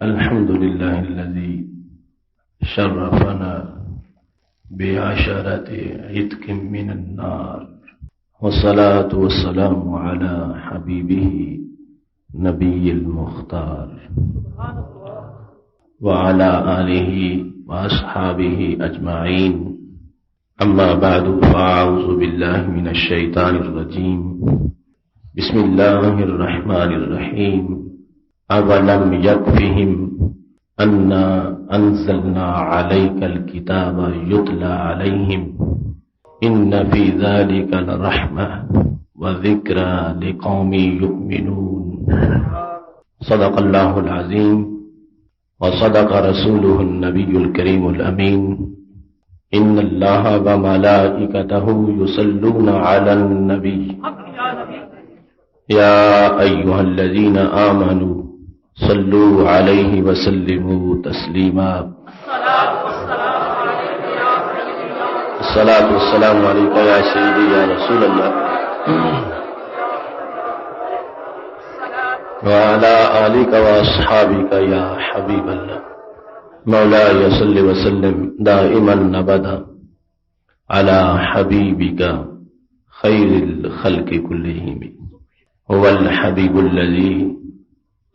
الحمد لله الذي شرفنا بعشرة عتق من النار، والصلاة والسلام على حبيبه نبي المختار وعلى آله وأصحابه أجمعين. أما بعد، فأعوذ بالله من الشيطان الرجيم. بسم الله الرحمن الرحيم. أولم يكفهم أنا أنزلنا عليك الكتاب يتلى عليهم إن في ذلك لرحمة وذكرى لقوم يؤمنون. صدق الله العظيم وصدق رسوله النبي الكريم الأمين. إن الله وملائكته يصلون على النبي يا أيها الذين آمنوا صلوا عليه وسلموا تسليما. الصلاة والسلام عليك يا سيدي يا رسول الله وعلى آلك وأصحابك يا حبيب الله. مولاي صل وسلم دائما أبدا على حبيبك خير الخلق كلهم. هو الحبيب الذي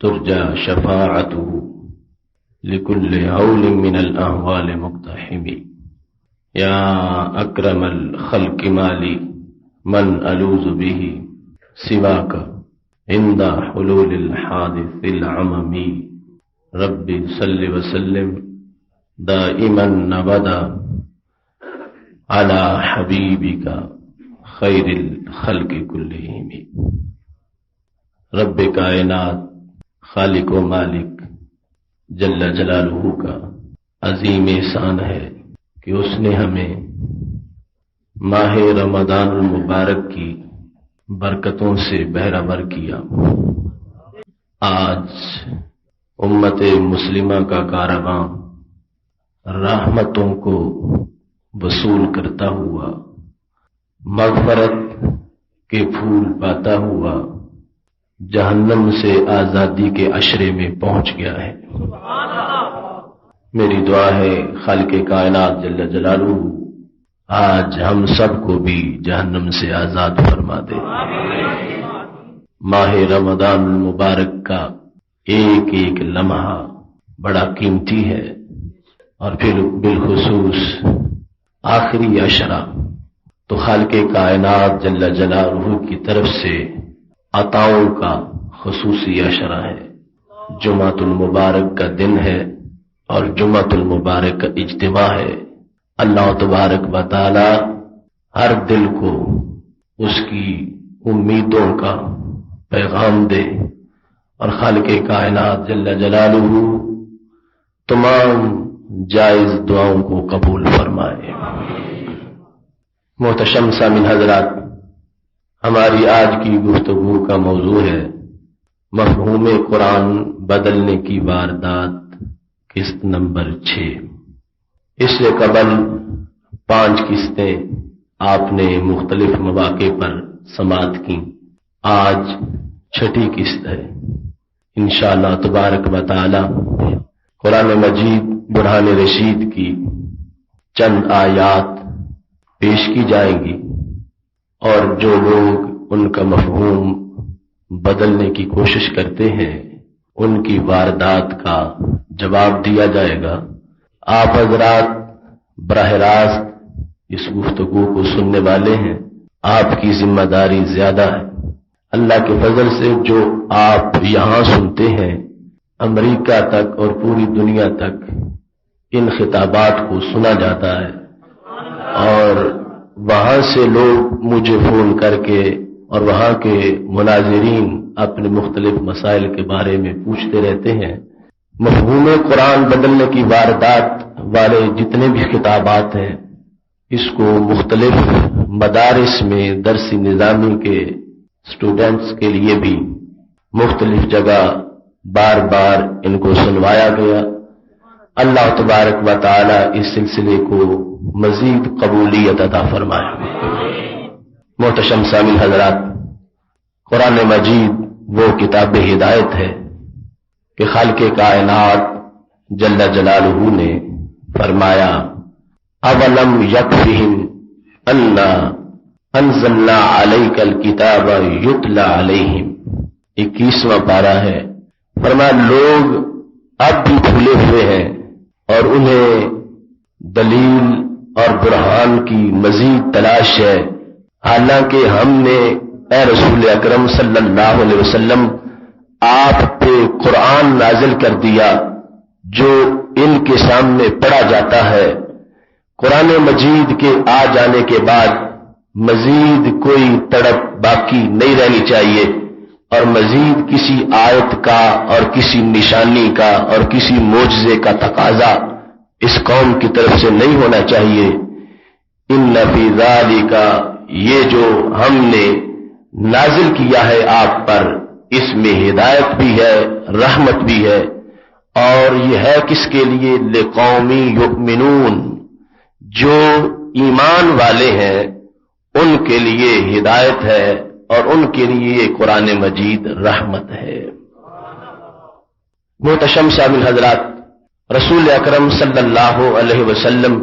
ترجى شفاعته لكل هول من الأهوال مقتحم. يا أكرم الخلق مالي من ألوذ به سواك عند حلول الحادث العممي. ربي صل وسلم دائما أبدا على حبيبك خير الخلق كلهم. رب کائنات خالق و مالک جل جلالہ کا عظیم احسان ہے کہ اس نے ہمیں ماہ رمضان المبارک کی برکتوں سے بہرہ کیا. آج امت مسلمہ کا کارواں رحمتوں کو وصول کرتا ہوا، مغفرت کے پھول پاتا ہوا، جہنم سے آزادی کے عشرے میں پہنچ گیا ہے. میری دعا ہے خالق کائنات جل جلالہ آج ہم سب کو بھی جہنم سے آزاد فرما دے. ماہ رمضان المبارک کا ایک ایک لمحہ بڑا قیمتی ہے، اور پھر بالخصوص آخری عشرہ تو خالق کائنات جل جلالہ کی طرف سے عطاؤں کا خصوصی عشرہ ہے. جمعۃ المبارک کا دن ہے اور جمعۃ المبارک کا اجتماع ہے. اللہ تبارک و تعالی ہر دل کو اس کی امیدوں کا پیغام دے، اور خالق کائنات جل جلالہ تمام جائز دعاؤں کو قبول فرمائے. محتشم سامعین حضرات، ہماری آج کی گفتگو کا موضوع ہے مفہوم قرآن بدلنے کی واردات، قسط نمبر 6. اس سے قبل 5 قسطیں آپ نے مختلف مواقع پر سماعت کی. آج 6ٹھی قسط ہے. انشاءاللہ تبارک و تعالی قرآن مجید برہان رشید کی چند آیات پیش کی جائیں گی، اور جو لوگ ان کا مفہوم بدلنے کی کوشش کرتے ہیں ان کی واردات کا جواب دیا جائے گا. آپ حضرات براہ راست اس گفتگو کو سننے والے ہیں، آپ کی ذمہ داری زیادہ ہے. اللہ کے فضل سے جو آپ یہاں سنتے ہیں، امریکہ تک اور پوری دنیا تک ان خطابات کو سنا جاتا ہے، اور وہاں سے لوگ مجھے فون کر کے اور وہاں کے مناظرین اپنے مختلف مسائل کے بارے میں پوچھتے رہتے ہیں. مفہوم قرآن بدلنے کی واردات والے جتنے بھی خطابات ہیں، اس کو مختلف مدارس میں درسی نظامی کے اسٹوڈنٹس کے لیے بھی مختلف جگہ بار بار ان کو سنوایا گیا. اللہ تبارک و تعالی اس سلسلے کو مزید قبولیت عطا فرمائے. محتشم سامعین حضرات، قرآن مجید وہ کتاب ہدایت ہے کہ خالق کائنات جل جلالہ نے فرمایا اولم یکفہم انا انزلنا علیک الکتاب یتلی علیہم، 21واں پارہ ہے۔ فرمایا لوگ اب بھی بھولے ہوئے ہیں اور انہیں دلیل اور برہان کی مزید تلاش ہے، حالانکہ ہم نے اے رسول اکرم صلی اللہ علیہ وسلم آپ پہ قرآن نازل کر دیا جو ان کے سامنے پڑھا جاتا ہے۔ قرآن مجید کے آ جانے کے بعد مزید کوئی تڑپ باقی نہیں رہنی چاہیے، اور مزید کسی آیت کا اور کسی نشانی کا اور کسی معجزے کا تقاضا اس قوم کی طرف سے نہیں ہونا چاہیے۔ ان فی ذالک، یہ جو ہم نے نازل کیا ہے آپ پر، اس میں ہدایت بھی ہے، رحمت بھی ہے، اور یہ ہے کس کے لیے؟ لقوم یؤمنون، جو ایمان والے ہیں ان کے لیے ہدایت ہے اور ان کے لیے قرآن مجید رحمت ہے۔ محتشم شامل حضرات، رسول اکرم صلی اللہ علیہ وسلم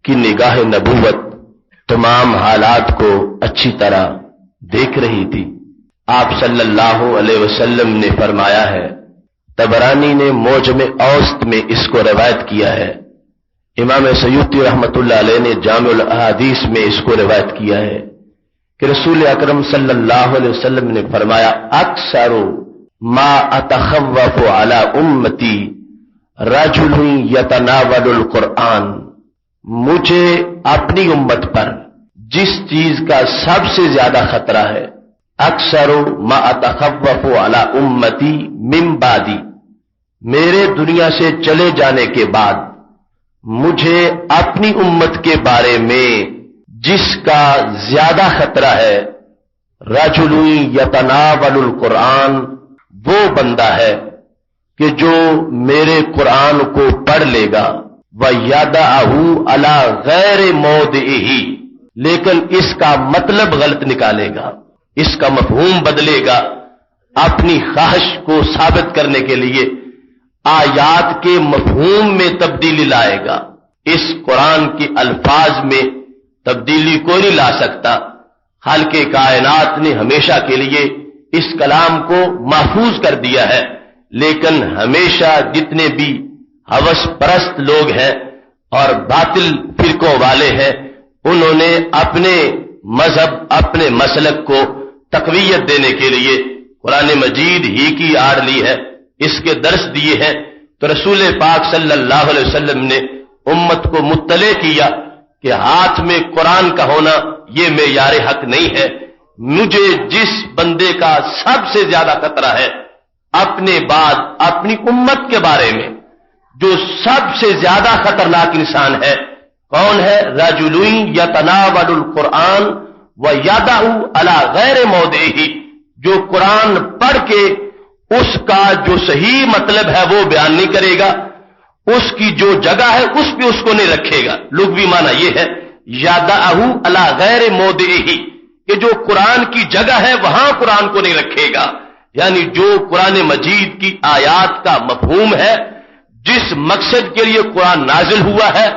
کی نگاہ نبوت تمام حالات کو اچھی طرح دیکھ رہی تھی۔ آپ صلی اللہ علیہ وسلم نے فرمایا ہے، طبرانی نے معجم اوسط میں اس کو روایت کیا ہے، امام سیوطی رحمۃ اللہ علیہ نے جامع الاحادیث میں اس کو روایت کیا ہے کہ رسول اکرم صلی اللہ علیہ وسلم نے فرمایا اکثر ما اتخوف علی امتی رجل یتناول القرآن، مجھے اپنی امت پر جس چیز کا سب سے زیادہ خطرہ ہے، اکثر ما اتخوف علی امتی من بعدی، میرے دنیا سے چلے جانے کے بعد مجھے اپنی امت کے بارے میں جس کا زیادہ خطرہ ہے، رجل یتناول القرآن، وہ بندہ ہے کہ جو میرے قرآن کو پڑھ لے گا، وَيَدَعَهُ عَلَى غَيْرِ مَوْضِعِهِ، لیکن اس کا مطلب غلط نکالے گا، اس کا مفہوم بدلے گا، اپنی خواہش کو ثابت کرنے کے لیے آیات کے مفہوم میں تبدیلی لائے گا۔ اس قرآن کے الفاظ میں تبدیلی کوئی نہیں لا سکتا۔ خالق کائنات نے ہمیشہ کے لیے اس کلام کو محفوظ کر دیا ہے، لیکن ہمیشہ جتنے بھی ہوس پرست لوگ ہیں اور باطل فرقوں والے ہیں، انہوں نے اپنے مذہب، اپنے مسلک کو تقویت دینے کے لیے قرآن مجید ہی کی آڑ لی ہے، اس کے درس دیے ہیں۔ تو رسول پاک صلی اللہ علیہ وسلم نے امت کو مطلع کیا کہ ہاتھ میں قرآن کا ہونا یہ معیار حق نہیں ہے، مجھے جس بندے کا سب سے زیادہ خطرہ ہے اپنے بعد اپنی امت کے بارے میں، جو سب سے زیادہ خطرناک انسان ہے، کون ہے؟ رجل یتناول القرآن وَيَدَعُ عَلَى غَيْرِ مَوْضِعِهِ، جو قرآن پڑھ کے اس کا جو صحیح مطلب ہے وہ بیان نہیں کرے گا، اس کی جو جگہ ہے اس پہ اس کو نہیں رکھے گا۔ لغوی معنی یہ ہے یَدَعُ عَلَى غَيْرِ مَوْضِعِهِ، کہ جو قرآن کی جگہ ہے وہاں قرآن کو نہیں رکھے گا، یعنی جو قرآن مجید کی آیات کا مفہوم ہے، جس مقصد کے لیے قرآن نازل ہوا ہے،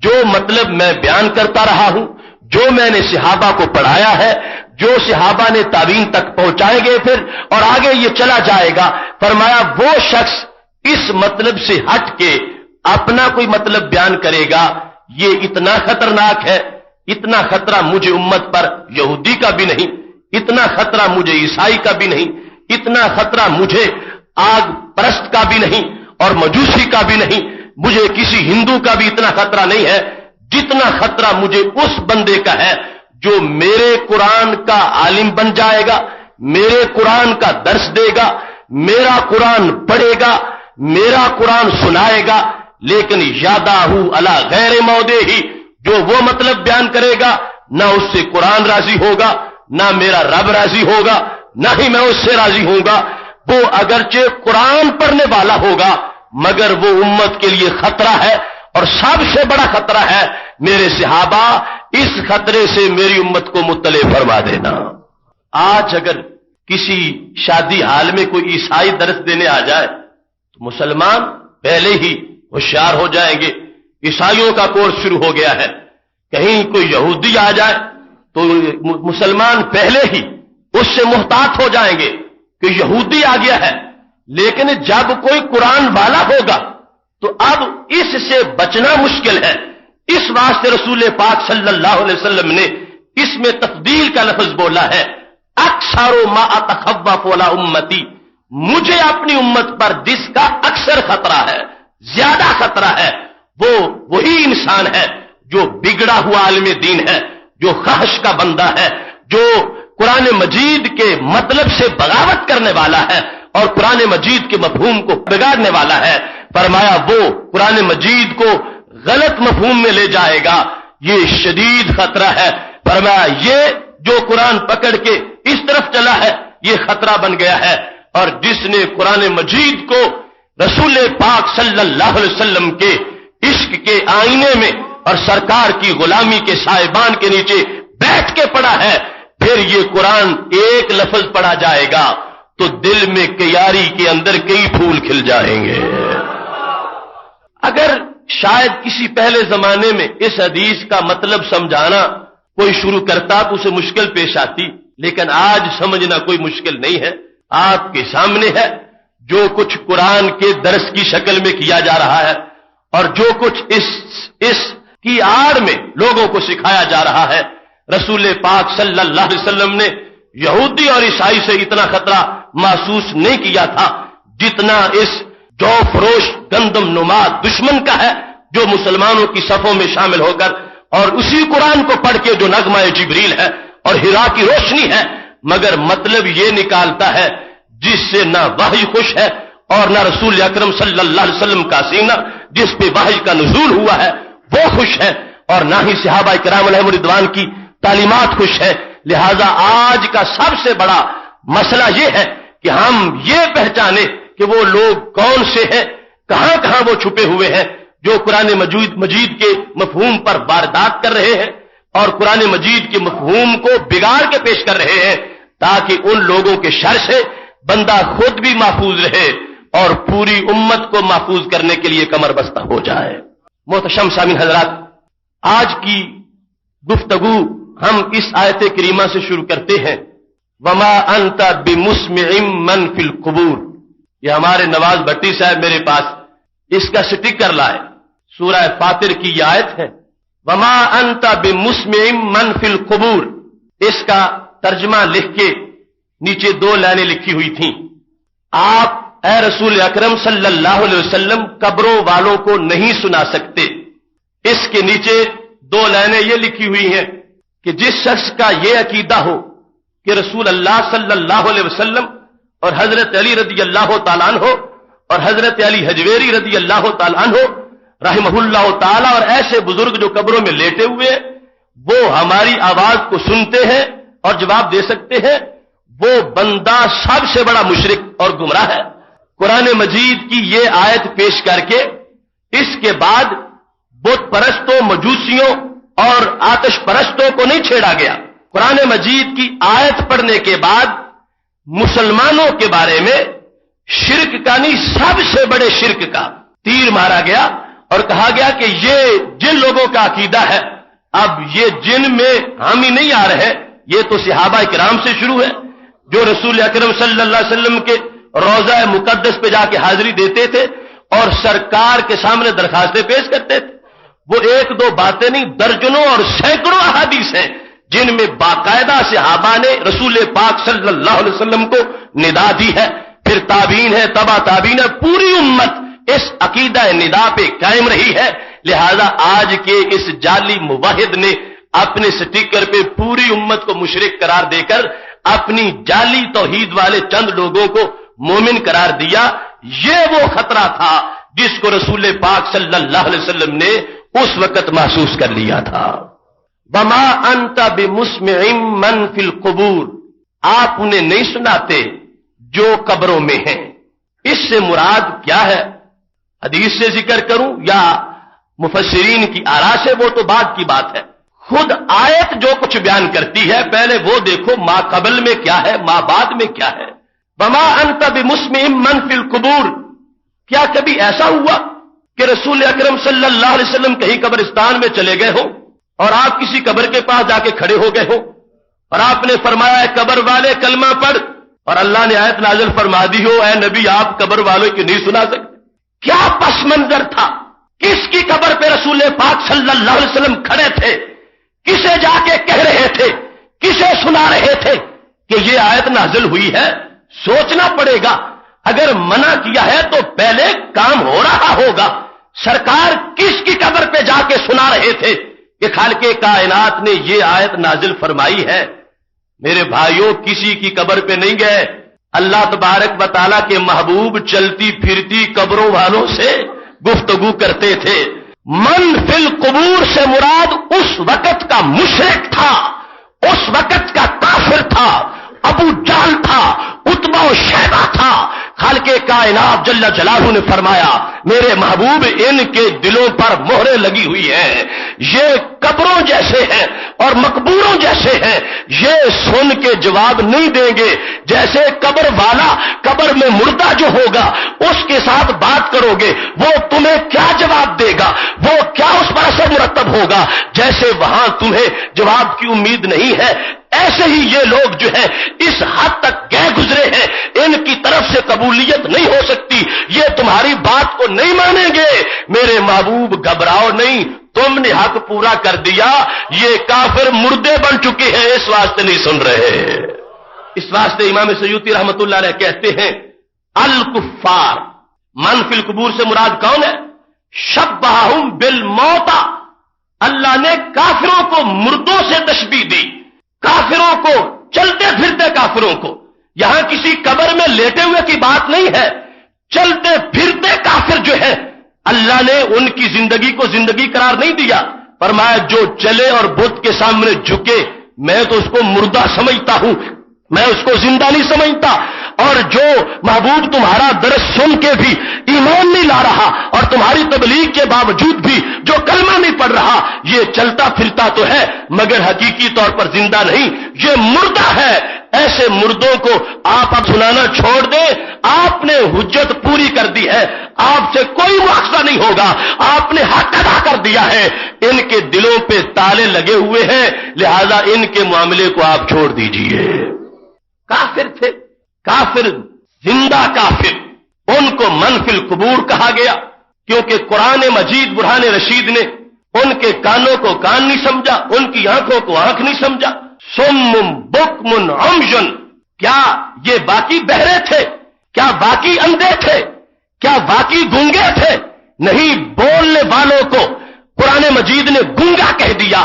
جو مطلب میں بیان کرتا رہا ہوں، جو میں نے صحابہ کو پڑھایا ہے، جو صحابہ نے تابعین تک پہنچائے گئے پھر اور آگے یہ چلا جائے گا، فرمایا وہ شخص اس مطلب سے ہٹ کے اپنا کوئی مطلب بیان کرے گا، یہ اتنا خطرناک ہے، اتنا خطرہ مجھے امت پر یہودی کا بھی نہیں، اتنا خطرہ مجھے عیسائی کا بھی نہیں، اتنا خطرہ مجھے آگ پرست کا بھی نہیں اور مجوسی کا بھی نہیں، مجھے کسی ہندو کا بھی اتنا خطرہ نہیں ہے جتنا خطرہ مجھے اس بندے کا ہے جو میرے قرآن کا عالم بن جائے گا، میرے قرآن کا درس دے گا، میرا قرآن پڑھے گا، میرا قرآن سنائے گا، لیکن یَدَعُ عَلَى غَيْرِ مَوْضِعِهِ، جو وہ مطلب بیان کرے گا، نہ اس سے قرآن راضی ہوگا، نہ میرا رب راضی ہوگا، نہ ہی میں اس سے راضی ہوں گا۔ وہ اگرچہ قرآن پڑھنے والا ہوگا مگر وہ امت کے لیے خطرہ ہے، اور سب سے بڑا خطرہ ہے۔ میرے صحابہ، اس خطرے سے میری امت کو مطلع فرما دینا۔ آج اگر کسی شادی حال میں کوئی عیسائی درس دینے آ جائے مسلمان پہلے ہی ہوشیار ہو جائیں گے. عیسائیوں کا کورس شروع ہو گیا ہے. کہیں کوئی یہودی آ جائے تو مسلمان پہلے ہی اس سے محتاط ہو جائیں گے کہ یہودی آ گیا ہے. لیکن جب کوئی قرآن والا ہوگا تو اب اس سے بچنا مشکل ہے. اس واسطے رسول پاک صلی اللہ علیہ وسلم نے اس میں تفضیل کا لفظ بولا ہے. اکثر ما اتخوف علی امتی، مجھے اپنی امت پر جس کا اکثر خطرہ ہے، زیادہ خطرہ ہے، وہ وہی انسان ہے جو بگڑا ہوا عالم دین ہے، جو خواہش کا بندہ ہے، جو قرآن مجید کے مطلب سے بغاوت کرنے والا ہے اور قرآن مجید کے مفہوم کو بگاڑنے والا ہے. فرمایا وہ قرآن مجید کو غلط مفہوم میں لے جائے گا، یہ شدید خطرہ ہے. فرمایا یہ جو قرآن پکڑ کے اس طرف چلا ہے یہ خطرہ بن گیا ہے. اور جس نے قرآن مجید کو رسول پاک صلی اللہ علیہ وسلم کے عشق کے آئینے میں اور سرکار کی غلامی کے سائبان کے نیچے بیٹھ کے پڑھا ہے، پھر یہ قرآن ایک لفظ پڑھا جائے گا تو دل میں کیاری کے اندر کئی پھول کھل جائیں گے. اگر شاید کسی پہلے زمانے میں اس حدیث کا مطلب سمجھانا کوئی شروع کرتا تو اسے مشکل پیش آتی، لیکن آج سمجھنا کوئی مشکل نہیں ہے. آپ کے سامنے ہے جو کچھ قرآن کے درس کی شکل میں کیا جا رہا ہے اور جو کچھ اس کی آڑ میں لوگوں کو سکھایا جا رہا ہے. رسول پاک صلی اللہ علیہ وسلم نے یہودی اور عیسائی سے اتنا خطرہ محسوس نہیں کیا تھا جتنا اس جو فروش گندم نما دشمن کا ہے، جو مسلمانوں کی صفوں میں شامل ہو کر اور اسی قرآن کو پڑھ کے جو نغمہ جبریل ہے اور ہرا کی روشنی ہے، مگر مطلب یہ نکالتا ہے جس سے نہ وحی خوش ہے اور نہ رسول اکرم صلی اللہ علیہ وسلم کا سینہ جس پہ وحی کا نزول ہوا ہے وہ خوش ہے، اور نہ ہی صحابہ کرام علیہم رضوان کی تعلیمات خوش ہے. لہذا آج کا سب سے بڑا مسئلہ یہ ہے کہ ہم یہ پہچانے کہ وہ لوگ کون سے ہیں، کہاں کہاں وہ چھپے ہوئے ہیں جو قرآن مجید کے مفہوم پر واردات کر رہے ہیں اور قرآن مجید کے مفہوم کو بگاڑ کے پیش کر رہے ہیں، تاکہ ان لوگوں کے شر سے بندہ خود بھی محفوظ رہے اور پوری امت کو محفوظ کرنے کے لیے کمر بستہ ہو جائے. محتشم سامعین حضرات، آج کی گفتگو ہم اس آیت کریمہ سے شروع کرتے ہیں. وما انت بمسمع من فی القبور. یہ ہمارے نواز بھٹی صاحب میرے پاس اس کا سٹیکر لائے. سورہ فاطر کی یہ آیت ہے، وما انت بمسمع من فی القبور. اس کا ترجمہ لکھ کے نیچے 2 لائنیں لکھی ہوئی تھیں. آپ اے رسول اکرم صلی اللہ علیہ وسلم قبروں والوں کو نہیں سنا سکتے. اس کے نیچے 2 لائنیں یہ لکھی ہوئی ہیں کہ جس شخص کا یہ عقیدہ ہو کہ رسول اللہ صلی اللہ علیہ وسلم اور حضرت علی رضی اللہ تعالیٰ عنہ اور حضرت علی حجویری رضی اللہ تعالیٰ عنہ رحمہ اللہ تعالیٰ اور ایسے بزرگ جو قبروں میں لیٹے ہوئے وہ ہماری آواز کو سنتے ہیں اور جواب دے سکتے ہیں، وہ بندہ سب سے بڑا مشرک اور گمراہ ہے. قرآن مجید کی یہ آیت پیش کر کے اس کے بعد بت پرستوں، مجوسیوں اور آتش پرستوں کو نہیں چھیڑا گیا. قرآن مجید کی آیت پڑھنے کے بعد مسلمانوں کے بارے میں شرک کا نہیں، سب سے بڑے شرک کا تیر مارا گیا اور کہا گیا کہ یہ جن لوگوں کا عقیدہ ہے، اب یہ جن میں ہم ہی نہیں آ رہے، یہ تو صحابہ کرام سے شروع ہے جو رسول اکرم صلی اللہ علیہ وسلم کے روضہ مقدس پہ جا کے حاضری دیتے تھے اور سرکار کے سامنے درخواستیں پیش کرتے تھے. وہ 1-2 باتیں نہیں، درجنوں اور سینکڑوں احادیث ہیں جن میں باقاعدہ صحابہ نے رسول پاک صلی اللہ علیہ وسلم کو ندا دی ہے. پھر تابعین ہے، تبع تابعین ہے، پوری امت اس عقیدہ ندا پہ قائم رہی ہے. لہذا آج کے اس جعلی موحد نے اپنے سٹیکر پہ پوری امت کو مشرک قرار دے کر اپنی جعلی توحید والے چند لوگوں کو مومن قرار دیا. یہ وہ خطرہ تھا جس کو رسول پاک صلی اللہ علیہ وسلم نے اس وقت محسوس کر لیا تھا. وما انت بمسمع من فی القبور. آپ انہیں نہیں سناتے جو قبروں میں ہیں. اس سے مراد کیا ہے؟ حدیث سے ذکر کروں یا مفسرین کی آراء سے، وہ تو بعد کی بات ہے. خود آیت جو کچھ بیان کرتی ہے پہلے وہ دیکھو، ما قبل میں کیا ہے، ما بعد میں کیا ہے. وما انت بمسمع من فی القبور. کیا کبھی ایسا ہوا کہ رسول اکرم صلی اللہ علیہ وسلم کہیں قبرستان میں چلے گئے ہو اور آپ کسی قبر کے پاس جا کے کھڑے ہو گئے ہو اور آپ نے فرمایا ہے قبر والے کلمہ پڑھ، اور اللہ نے آیت نازل فرما دی ہو اے نبی آپ قبر والوں کی نہیں سنا سکتے؟ کیا پس منظر تھا؟ کس کی قبر پہ رسول پاک صلی اللہ علیہ وسلم کھڑے تھے؟ کسے جا کے کہہ رہے تھے؟ کسے سنا رہے تھے کہ یہ آیت نازل ہوئی ہے؟ سوچنا پڑے گا۔ اگر منع کیا ہے تو پہلے کام ہو رہا ہوگا۔ سرکار کس کی قبر پہ جا کے سنا رہے تھے کہ خالق کائنات نے یہ آیت نازل فرمائی ہے؟ میرے بھائیوں، کسی کی قبر پہ نہیں گئے، اللہ تبارک و تعالیٰ کے محبوب چلتی پھرتی قبروں والوں سے گفتگو کرتے تھے۔ من فی القبور سے مراد اس وقت کا مشرک تھا، اس وقت کا کافر تھا، ابو جہل تھا، عتبہ و شیبہ تھا۔ خالق کائنات جل جلالہ نے فرمایا میرے محبوب ان کے دلوں پر مہریں لگی ہوئی ہیں، یہ قبروں جیسے ہیں اور مقبوروں جیسے ہیں، یہ سن کے جواب نہیں دیں گے۔ جیسے قبر والا قبر میں مردہ جو ہوگا اس کے ساتھ بات کرو گے وہ تمہیں کیا جواب دے گا، وہ کیا اس پر اثر مرتب ہوگا، جیسے وہاں تمہیں جواب کی امید نہیں ہے، ایسے ہی یہ لوگ جو ہے اس حد تک گئے گزرے ہیں، ان کی طرف سے قبولیت نہیں ہو سکتی، یہ تمہاری بات کو نہیں مانیں گے۔ میرے محبوب گھبراؤ نہیں، تم نے حق پورا کر دیا، یہ کافر مردے بن چکے ہیں، اس واسطے نہیں سن رہے۔ اس واسطے امام سیوطی رحمت اللہ علیہ کہتے ہیں الکفار من فی القبور سے مراد کون ہے؟ شبہہم بالموت، اللہ نے کافروں کو مردوں سے تشبیہ دی، کافروں کو، چلتے پھرتے کافروں کو۔ یہاں کسی قبر میں لیٹے ہوئے کی بات نہیں ہے، چلتے پھرتے کافر جو ہے اللہ نے ان کی زندگی کو زندگی قرار نہیں دیا، فرمایا جو چلے اور بت کے سامنے جھکے میں تو اس کو مردہ سمجھتا ہوں، میں اس کو زندہ نہیں سمجھتا۔ اور جو محبوب تمہارا درس سن کے بھی ایمان نہیں لا رہا اور تمہاری تبلیغ کے باوجود بھی جو کلمہ نہیں پڑھ رہا، یہ چلتا پھرتا تو ہے مگر حقیقی طور پر زندہ نہیں، یہ مردہ ہے۔ ایسے مردوں کو آپ اب سنانا چھوڑ دیں، آپ نے حجت پوری کر دی ہے، آپ سے کوئی مواخذہ نہیں ہوگا، آپ نے حق ادا کر دیا ہے۔ ان کے دلوں پہ تالے لگے ہوئے ہیں، لہذا ان کے معاملے کو آپ چھوڑ دیجئے۔ کافر تھے، کافر، زندہ کافر، ان کو من فی القبور کہا گیا کیونکہ قرآن مجید برہان رشید نے ان کے کانوں کو کان نہیں سمجھا، ان کی آنکھوں کو آنکھ نہیں سمجھا۔ سم بکم عمی، کیا یہ باقی بہرے تھے؟ کیا باقی اندھے تھے؟ کیا باقی گونگے تھے؟ نہیں، بولنے والوں کو قرآن مجید نے گونگا کہہ دیا،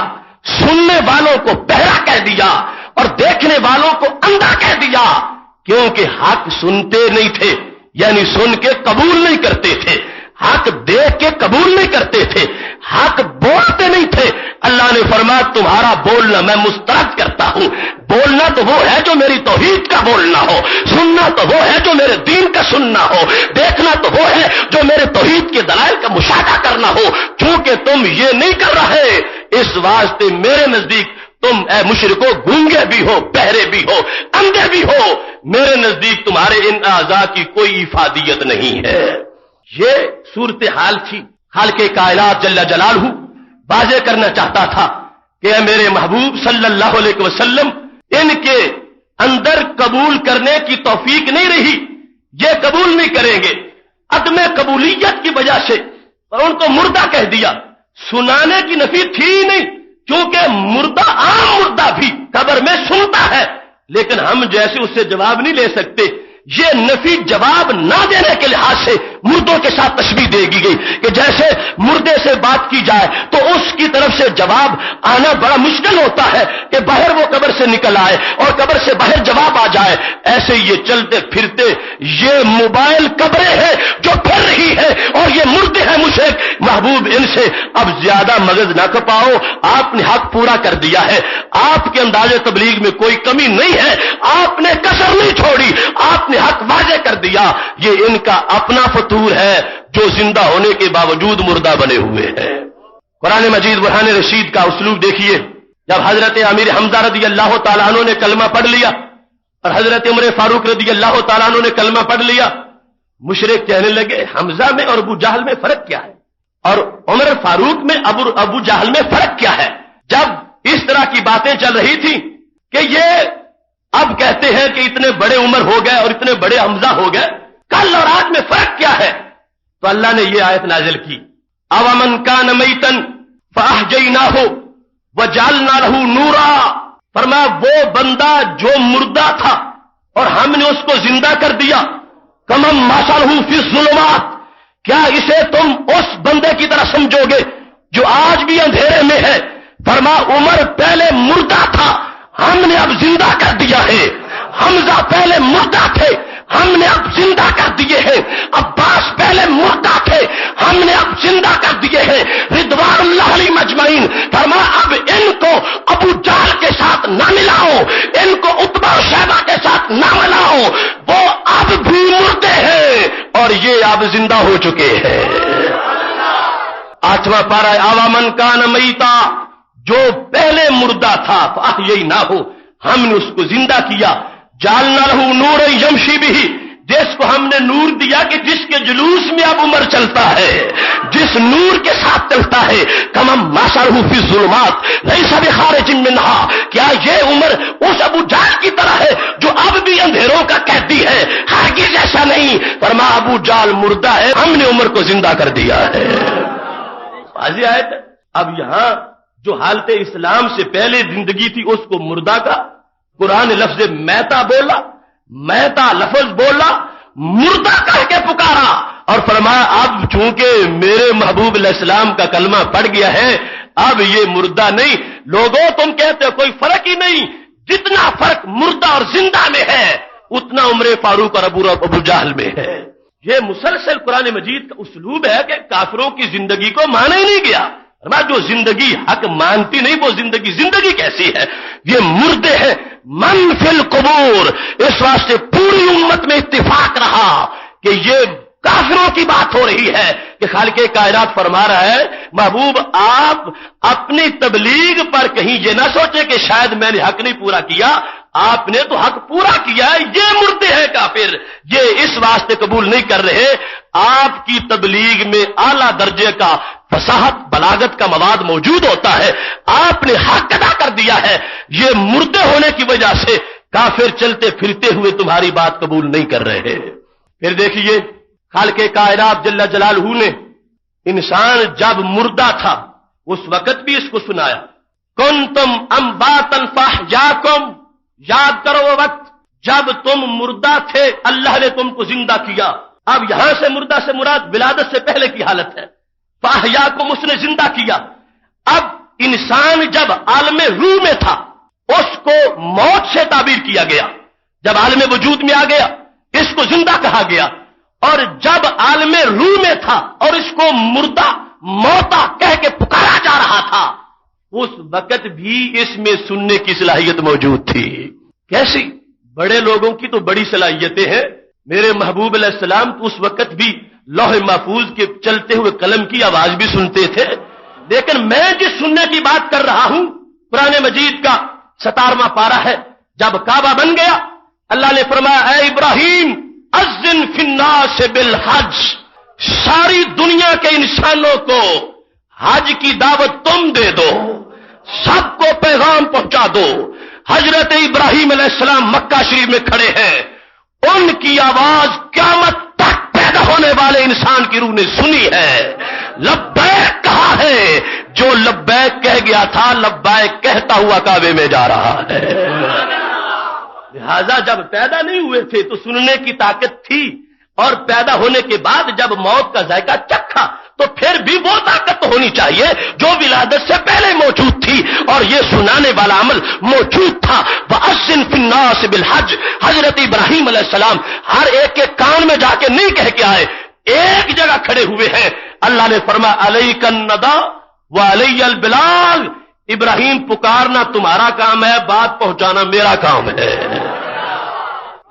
سننے والوں کو بہرا کہہ دیا اور دیکھنے والوں کو اندھا کہہ دیا، کیونکہ حق سنتے نہیں تھے، یعنی سن کے قبول نہیں کرتے تھے، حق دیکھ کے قبول نہیں کرتے تھے، حق بولتے نہیں تھے۔ اللہ نے فرمایا تمہارا بولنا میں مسترد کرتا ہوں، بولنا تو وہ ہے جو میری توحید کا بولنا ہو، سننا تو وہ ہے جو میرے دین کا سننا ہو، دیکھنا تو وہ ہے جو میرے توحید کے دلائل کا مشاہدہ کرنا ہو۔ چونکہ تم یہ نہیں کر رہے، اس واسطے میرے نزدیک تم اے مشرکو گونگے بھی ہو، بہرے بھی ہو، اندھے بھی ہو، میرے نزدیک تمہارے ان اعضاء کی کوئی افادیت نہیں ہے۔ یہ صورتحال تھی۔ خالق کائنات جل جلالہ واضح کرنا چاہتا تھا کہ اے میرے محبوب صلی اللہ علیہ وسلم، ان کے اندر قبول کرنے کی توفیق نہیں رہی، یہ قبول نہیں کریں گے، عدم قبولیت کی وجہ سے اور ان کو مردہ کہہ دیا۔ سنانے کی نفی تھی ہی نہیں، کیونکہ مردہ عام مردہ بھی قبر میں سنتا ہے، لیکن ہم جیسے اس سے جواب نہیں لے سکتے، یہ نفی جواب نہ دینے کے لحاظ سے مردوں کے ساتھ تشبیہ دے گی گئی کہ جیسے مردے سے بات کی جائے تو اس کی طرف سے جواب آنا بڑا مشکل ہوتا ہے کہ باہر وہ قبر سے نکل آئے اور قبر سے باہر جواب آ جائے، ایسے یہ چلتے پھرتے یہ موبائل قبریں ہیں جو پھر رہی ہے اور یہ مردے ہیں مشرک۔ محبوب ان سے اب زیادہ مغز نہ کپاؤ، آپ نے حق پورا کر دیا ہے، آپ کے انداز تبلیغ میں کوئی کمی نہیں ہے، آپ نے کسر نہیں چھوڑی، آپ نے حق واضح کر دیا۔ یہ ان کا اپنا فطور ہے جو زندہ ہونے کے باوجود مردہ بنے ہوئے ہیں۔ قرآن مجید برہان رشید کا اسلوب دیکھیے، جب حضرت امیر حمزہ رضی اللہ تعالیٰ عنہ نے کلمہ پڑھ لیا اور حضرت عمر فاروق رضی اللہ تعالیٰ عنہ نے کلمہ پڑھ لیا مشرک کہنے لگے حمزہ میں اور ابو جہل میں فرق کیا ہے، اور عمر فاروق میں ابو جہل میں فرق کیا ہے؟ جب اس طرح کی باتیں چل رہی تھی کہ یہ اب کہتے ہیں کہ اتنے بڑے عمر ہو گئے اور اتنے بڑے حمزہ ہو گئے، کل اور آج میں فرق کیا ہے؟ تو اللہ نے یہ آیت نازل کی، اومن کان میتن فاحییناہ وجعلنا لہ نورا، فرمایا وہ بندہ جو مردہ تھا اور ہم نے اس کو زندہ کر دیا، کمن مثلہ فی الظلمات، کیا اسے تم اس بندے کی طرح سمجھو گے جو آج بھی اندھیرے میں ہے؟ فرما عمر پہلے مردہ تھا، ہم نے اب زندہ کر دیا ہے، حمزہ پہلے مردہ تھے، ہم نے اب زندہ کر دیے ہیں، عباس پہلے مردہ تھے، ہم نے اب زندہ کر دیے ہیں، رضوان اللہ علیہم اجمعین۔ فرما اب ان کو ابو جہل کے ساتھ نہ ملاؤ، ان کو عتبہ و شیبہ کے ساتھ نہ ملاؤ، وہ اب بھی مردے ہیں اور یہ اب زندہ ہو چکے ہیں۔ 8واں پارہ، اومن کان میتا، جو پہلے مردہ تھا فاحییناہ، ہم نے اس کو زندہ کیا، جعلنا لہ نورا یمشی بہ، جس کو ہم نے نور دیا کہ جس کے جلوس میں اب عمر چلتا ہے، جس نور کے ساتھ چلتا ہے، کمن مثلہ فی الظلمات لیس بخارج منہا، کیا یہ عمر اس ابو جہل کی طرح ہے جو اب بھی اندھیروں کا قیدی ہے؟ ہرگز ایسا نہیں، فرما ابو جہل مردہ ہے، ہم نے عمر کو زندہ کر دیا ہے۔ واضح آیت ہے۔ اب یہاں جو حالت اسلام سے پہلے زندگی تھی اس کو مردہ کا قرآن لفظ میتا بولا، میتا لفظ بولا، مردہ کہہ کے پکارا اور فرمایا اب چونکہ میرے محبوب علیہ السلام کا کلمہ پڑ گیا ہے اب یہ مردہ نہیں۔ لوگوں تم کہتے ہو کوئی فرق ہی نہیں، جتنا فرق مردہ اور زندہ میں ہے اتنا عمر فاروق اور ابو جہل میں ہے۔ یہ مسلسل قرآن مجید کا اسلوب ہے کہ کافروں کی زندگی کو مانا ہی نہیں گیا، جو زندگی حق مانتی نہیں وہ زندگی کیسی ہے؟ یہ مردے ہیں، من فی القبور۔ اس واسطے پوری امت میں اتفاق رہا کہ یہ کافروں کی بات ہو رہی ہے کہ خالق کائنات فرما رہا ہے محبوب آپ اپنی تبلیغ پر کہیں یہ نہ سوچے کہ شاید میں نے حق نہیں پورا کیا، آپ نے تو حق پورا کیا ہے، یہ مردے ہیں کافر، یہ اس واسطے قبول نہیں کر رہے۔ آپ کی تبلیغ میں اعلیٰ درجے کا فصاحت بلاغت کا مواد موجود ہوتا ہے، آپ نے حق ادا کر دیا ہے، یہ مردے ہونے کی وجہ سے کافر چلتے پھرتے ہوئے تمہاری بات قبول نہیں کر رہے۔ پھر دیکھیے خالق کائنات جل جلالہ نے انسان جب مردہ تھا اس وقت بھی اس کو سنایا، کنتم امواتا فاحیاکم، یاد کرو وہ وقت جب تم مردہ تھے اللہ نے تم کو زندہ کیا۔ اب یہاں سے مردہ سے مراد ولادت سے پہلے کی حالت ہے، فاحیاکم اس نے زندہ کیا۔ اب انسان جب عالم روح میں تھا اس کو موت سے تعبیر کیا گیا، جب عالم وجود میں آ گیا اس کو زندہ کہا گیا، اور جب عالم روح میں تھا اور اس کو مردہ موتا کہہ کے پکارا جا رہا تھا اس وقت بھی اس میں سننے کی صلاحیت موجود تھی۔ کیسی؟ بڑے لوگوں کی تو بڑی صلاحیتیں ہیں، میرے محبوب علیہ السلام تو اس وقت بھی لوح محفوظ کے چلتے ہوئے قلم کی آواز بھی سنتے تھے، لیکن میں جس سننے کی بات کر رہا ہوں قرآن مجید کا 17واں پارہ ہے، جب کعبہ بن گیا اللہ نے فرمایا اے ابراہیم اذن فی الناس بالحج، ساری دنیا کے انسانوں کو حج کی دعوت تم دے دو، سب کو پیغام پہنچا دو۔ حضرت ابراہیم علیہ السلام مکہ شریف میں کھڑے ہیں، ان کی آواز قیامت تک پیدا ہونے والے انسان کی روح نے سنی ہے، لبیک کہا ہے، جو لبیک کہہ گیا تھا لبیک کہتا ہوا کعبے میں جا رہا ہے۔ لہذا جب پیدا نہیں ہوئے تھے تو سننے کی طاقت تھی، اور پیدا ہونے کے بعد جب موت کا ذائقہ چکھا تو پھر بھی وہ طاقت ہونی چاہیے جو ولادت سے پہلے موجود تھی، اور یہ سنانے والا عمل موجود تھا۔ وَأَذِّن فِي النَّاسِ بِالْحَجِّ، حضرت ابراہیم علیہ السلام ہر ایک کے کان میں جا کے نہیں کہہ کے آئے، ایک جگہ کھڑے ہوئے ہیں، اللہ نے فرمایا عَلَيْكَ النَّدَا وَعَلَيَّ الْبَلَاغُ، ابراہیم پکارنا تمہارا کام ہے، بات پہنچانا میرا کام ہے۔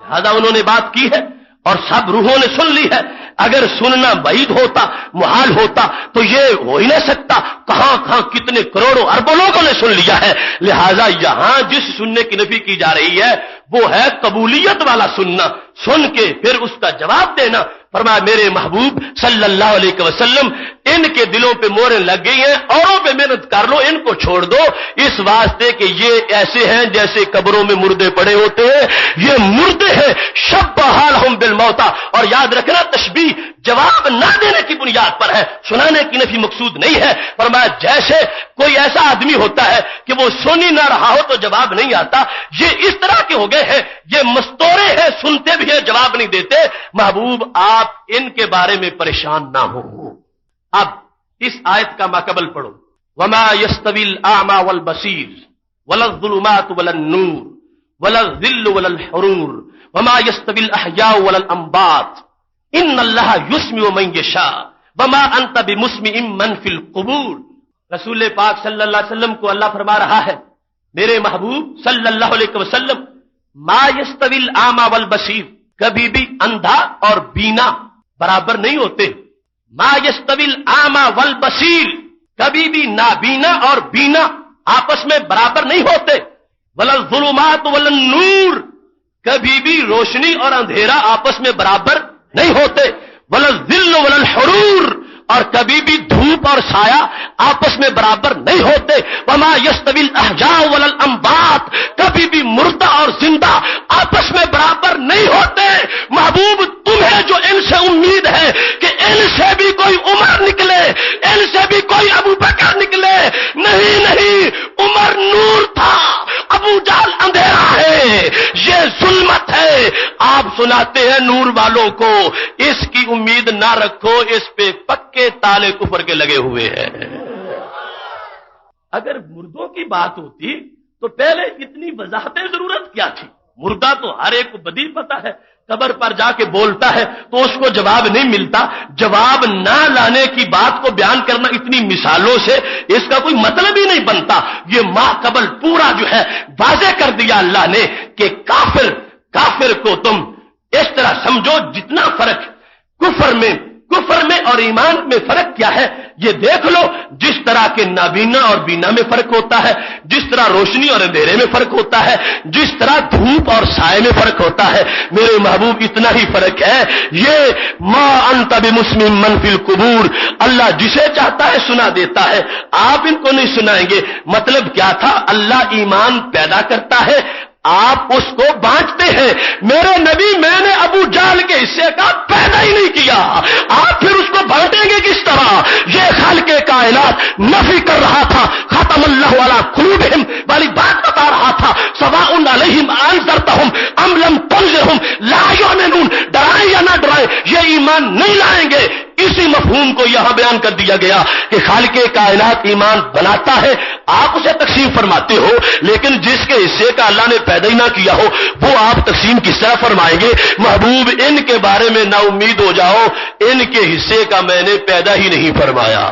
لہذا انہوں نے بات کی ہے اور سب روحوں نے سن لی ہے، اگر سننا بعید ہوتا محال ہوتا تو یہ ہو ہی نہیں سکتا، کہاں کہاں کتنے کروڑوں اربوں لوگوں نے سن لیا ہے۔ لہذا یہاں جس سننے کی نفی کی جا رہی ہے وہ ہے قبولیت والا سننا، سن کے پھر اس کا جواب دینا فرمایا میرے محبوب صلی اللہ علیہ وسلم ان کے دلوں پہ موریں لگ گئی ہیں، اوروں پہ محنت کر لو، ان کو چھوڑ دو، اس واسطے کہ یہ ایسے ہیں جیسے قبروں میں مردے پڑے ہوتے ہیں، یہ مردے ہیں، شبہ حالہم بالموتى۔ اور یاد رکھنا تشبیہ جواب نہ دینے کی بنیاد پر ہے، سنانے کی نفی مقصود نہیں ہے۔ فرمایا جیسے کوئی ایسا آدمی ہوتا ہے کہ وہ سن ہی نہ رہا ہو تو جواب نہیں آتا، یہ اس طرح کے ہو گئے ہیں، یہ مستورے ہیں، سنتے بھی ہیں جواب نہیں دیتے۔ محبوب آپ ان کے بارے میں پریشان نہ ہو۔ اب اس آیت کا ماقبل پڑھو، وما يستوي الاعمى والبصير ولا الظلمات ولا النور ولا الظل ولا الحرور وما يستوي الاحياء ولا الاموات ان الله يسمع من يشاء وما انت بمسمع من في القبور۔ رسول پاک صلی اللہ علیہ وسلم کو اللہ فرما رہا ہے، میرے محبوب صلی اللہ علیہ وسلم، ما يستوي الاعمى والبصير، کبھی بھی اندھا اور بینا برابر نہیں ہوتے۔ ما يستوي الاعمى والبصير، کبھی بھی نابینا اور بینا آپس میں برابر نہیں ہوتے۔ ولا الظلمات ولا النور، کبھی بھی روشنی اور اندھیرا آپس میں برابر نہیں ہوتے۔ ولا الظل ولا الحرور، اور کبھی بھی دھوپ اور سایہ آپس میں برابر نہیں ہوتے۔ وما يستوي الاحياء ولا الاموات، کبھی بھی مردہ اور زندہ آپس میں برابر نہیں ہوتے۔ محبوب تمہیں جو ان سے امید ہے کہ ان سے بھی کوئی عمر نکلے، ان سے بھی کوئی ابو بکر نکلے، نہیں، عمر نور تھا، ابو جہل اندھیرا ہے، یہ ظلمت ہے۔ آپ سناتے ہیں نور والوں کو اس کی امید نہ رکھو، اس پہ پکے تالے کفر کے لگے ہوئے ہیں۔ اگر مردوں کی بات ہوتی تو پہلے اتنی وضاحت ضرورت کیا تھی؟ مردہ تو ہر ایک کو بدی پتا ہے، قبر پر جا کے بولتا ہے تو اس کو جواب نہیں ملتا، جواب نہ لانے کی بات کو بیان کرنا اتنی مثالوں سے اس کا کوئی مطلب ہی نہیں بنتا۔ یہ ماقبل پورا جو ہے واضح کر دیا اللہ نے کہ کافر کو تم اس طرح سمجھو جتنا فرق کفر میں اور ایمان میں فرق کیا ہے یہ دیکھ لو۔ جس طرح کے نابینا اور بینا میں فرق ہوتا ہے، جس طرح روشنی اور اندھیرے میں فرق ہوتا ہے، جس طرح دھوپ اور سائے میں فرق ہوتا ہے، میرے محبوب اتنا ہی فرق ہے۔ یہ ما انت بمسمع من فی القبور، اللہ جسے چاہتا ہے سنا دیتا ہے، آپ ان کو نہیں سنائیں گے۔ مطلب کیا تھا؟ اللہ ایمان پیدا کرتا ہے، آپ اس کو بانٹتے ہیں۔ میرے نبی میں نے ابو جہل کے حصے کا پیدا ہی نہیں کیا، آپ پھر اس کو بانٹیں گے کس طرح؟ یہ خالق کائنات نفی کر رہا تھا، ختم اللہ علی قلوبہم والی بات بتا رہا تھا، سواء علیہم انذرتہم ام لم تنذرہم لا یؤمنون، ڈرائیں یا نہ ڈرائیں یہ ایمان نہیں لائیں گے۔ اسی مفہوم کو یہاں بیان کر دیا گیا کہ خالق کائنات ایمان بناتا ہے، آپ اسے تقسیم فرماتے ہو، لیکن جس کے حصے کا اللہ نے پیدا ہی نہ کیا ہو وہ آپ تقسیم کس طرح فرمائیں گے؟ محبوب ان کے بارے میں نا امید ہو جاؤ، ان کے حصے کا میں نے پیدا ہی نہیں فرمایا۔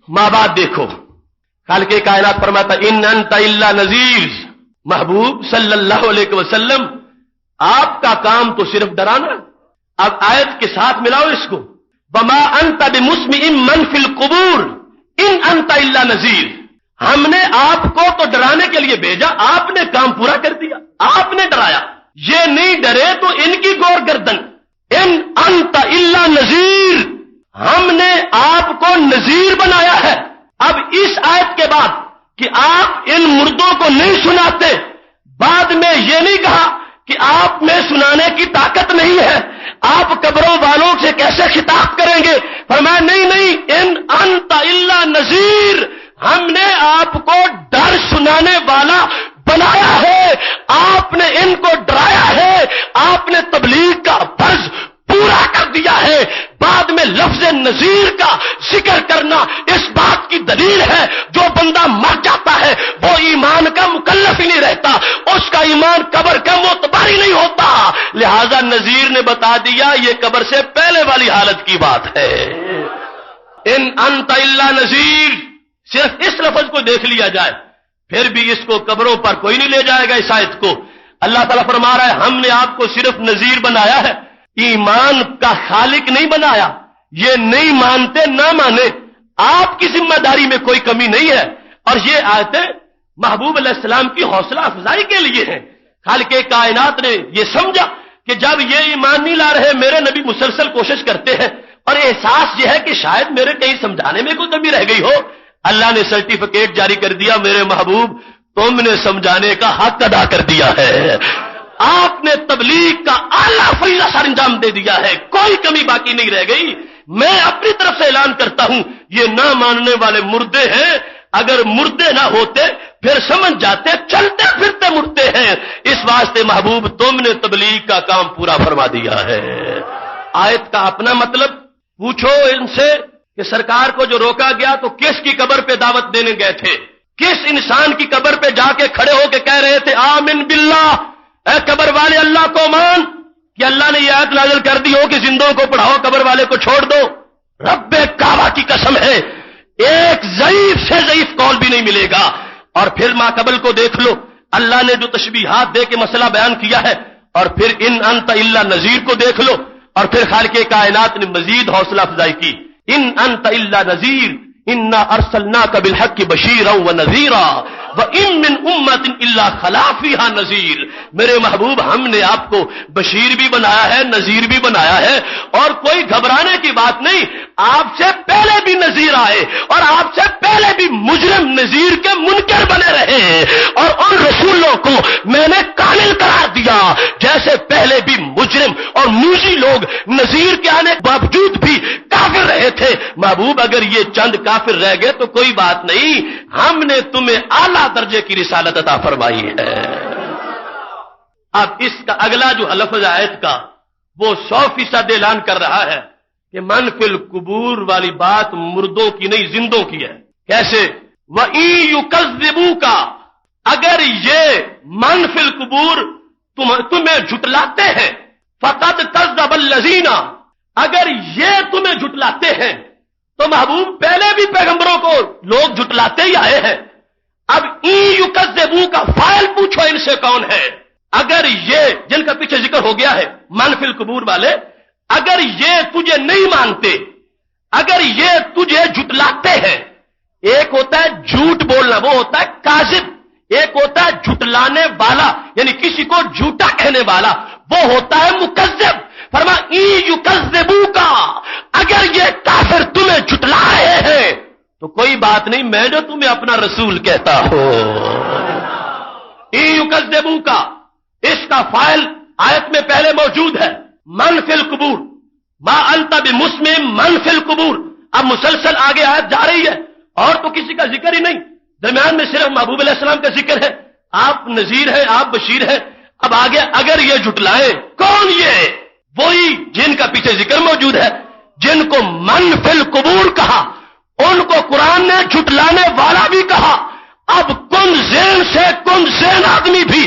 ماں باپ دیکھو، خالق کائنات فرماتا ان انت الا نذیر، محبوب صلی اللہ علیہ وسلم آپ کا کام تو صرف ڈرانا۔ اب آیت کے ساتھ ملاؤ اس کو، وما انت بمسمع من فی القبور ان انت الا نذیر، ہم نے آپ کو تو ڈرانے کے لیے بھیجا، آپ نے کام پورا کر دیا، آپ نے ڈرایا، یہ نہیں ڈرے تو ان کی گور گردن۔ ان انت الا نذیر، ہم نے آپ کو نذیر بنایا ہے۔ اب اس آیت کے بعد کہ آپ ان مردوں کو نہیں سناتے، بعد میں یہ نہیں کہا کہ آپ میں سنانے کی طاقت نہیں ہے، آپ قبروں والوں سے کیسے خطاب کریں گے؟ فرمایا نہیں، ان انت الا نذیر، ہم نے آپ کو ڈر سنانے والا بنایا ہے، آپ نے ان کو ڈرایا ہے، آپ نے تبلیغ کا فرض پورا کر دیا ہے۔ بعد میں لفظ نذیر کا ذکر کرنا اس بات کی دلیل ہے جو بندہ مر جاتا ہے وہ ایمان کا مکلف ہی نہیں رہتا، اس کا ایمان قبر کا معتبر ہی نہیں ہوتا، لہذا نذیر نے بتا دیا یہ قبر سے پہلے والی حالت کی بات ہے۔ ان انت الا نذیر، صرف اس لفظ کو دیکھ لیا جائے پھر بھی اس کو قبروں پر کوئی نہیں لے جائے گا۔ اس آیت کو اللہ تعالیٰ فرما رہا ہے ہم نے آپ کو صرف نذیر بنایا ہے، ایمان کا خالق نہیں بنایا۔ یہ نہیں مانتے نہ مانے، آپ کی ذمہ داری میں کوئی کمی نہیں ہے۔ اور یہ آیتیں محبوب علیہ السلام کی حوصلہ افزائی کے لیے ہیں۔ خالق کائنات نے یہ سمجھا کہ جب یہ ایمان نہیں لا رہے، میرے نبی مسلسل کوشش کرتے ہیں اور احساس یہ ہے کہ شاید میرے کہیں سمجھانے میں کوئی کمی رہ گئی ہو، اللہ نے سرٹیفکیٹ جاری کر دیا، میرے محبوب تم نے سمجھانے کا حق ادا کر دیا ہے، آپ نے تبلیغ کا اعلیٰ فریضہ سر انجام دے دیا ہے، کوئی کمی باقی نہیں رہ گئی۔ میں اپنی طرف سے اعلان کرتا ہوں، یہ نہ ماننے والے مردے ہیں، اگر مردے نہ ہوتے پھر سمجھ جاتے، چلتے پھرتے مردے ہیں، اس واسطے محبوب تم نے تبلیغ کا کام پورا فرما دیا ہے۔ آیت کا اپنا مطلب پوچھو ان سے کہ سرکار کو جو روکا گیا تو کس کی قبر پہ دعوت دینے گئے تھے؟ کس انسان کی قبر پہ جا کے کھڑے ہو کے کہہ رہے تھے آمن باللہ، اے قبر والے اللہ کو مان؟ کہ اللہ نے یہ آیت نازل کر دی ہو کہ زندوں کو پڑھاؤ، قبر والے کو چھوڑ دو؟ رب کعبہ کی قسم ہے ایک ضعیف سے ضعیف قول بھی نہیں ملے گا۔ اور پھر ماقبل کو دیکھ لو، اللہ نے جو تشبیہات دے کے مسئلہ بیان کیا ہے، اور پھر ان انت الا نذیر کو دیکھ لو، اور پھر خالق کائنات نے مزید حوصلہ افزائی کی، ان انت الا نذیر انا ارسلناک بالحق بشیرا ونذیرا وان من امۃ الا خلا فیہا نذیر۔ میرے محبوب ہم نے آپ کو بشیر بھی بنایا ہے، نذیر بھی بنایا ہے، اور کوئی گھبرانے کی بات نہیں، آپ سے پہلے بھی نذیر آئے اور آپ سے پہلے بھی مجرم نذیر کے منکر بنے رہے ہیں، اور ان رسولوں کو میں نے کامل قرار دیا، جیسے پہلے بھی مجرم اور موذی لوگ نذیر کے آنے کے باوجود بھی کافر رہے تھے۔ محبوب اگر یہ چند کافر رہ گئے تو کوئی بات نہیں، ہم نے تمہیں اعلیٰ درجے کی رسالت عطا فرمائی ہے۔ اب اس کا اگلا جو لفظ آیت کا وہ 100% اعلان کر رہا ہے کہ من فی القبور والی بات مردوں کی نہیں، زندوں کی ہے۔ کیسے؟ وَإِن يُكَذِّبُوكَ، اگر یہ من فی القبور تمہیں جھٹلاتے ہیں، فَقَدْ كَذَّبَ الَّذِينَ، اگر یہ تمہیں جھٹلاتے ہیں تو محبوب پہلے بھی پیغمبروں کو لوگ جھٹلاتے ہی آئے ہیں۔ اب یکذبو کا فاعل پوچھو ان سے کون ہے؟ اگر یہ جن کا پیچھے ذکر ہو گیا ہے من فی القبور والے، اگر یہ تجھے نہیں مانتے، اگر یہ تجھے جھٹلاتے ہیں، ایک ہوتا ہے جھوٹ بولنا، وہ ہوتا ہے کاذب، ایک ہوتا ہے جھٹلانے والا یعنی کسی کو جھوٹا کہنے والا، وہ ہوتا ہے مکذب۔ فرما یکذبو کا، اگر یہ کافر تمہیں جھٹلا رہے ہیں تو کوئی بات نہیں، میں جو تمہیں اپنا رسول کہتا ہوں۔ یکذبو کا اس کا فاعل آیت میں پہلے موجود ہے، من فی القبور، ما انت بمسمع من فی القبور۔ اب مسلسل آگے آیت جا رہی ہے اور تو کسی کا ذکر ہی نہیں، درمیان میں صرف محبوب علیہ السلام کا ذکر ہے، آپ نذیر ہیں، آپ بشیر ہیں۔ اب آگے اگر یہ جھٹلائیں، کون یہ؟ وہی جن کا پیچھے ذکر موجود ہے، جن کو من فی القبور کہا، ان کو قرآن نے جھٹلانے والا بھی کہا۔ اب کن ذہن سے کن ذہن آدمی بھی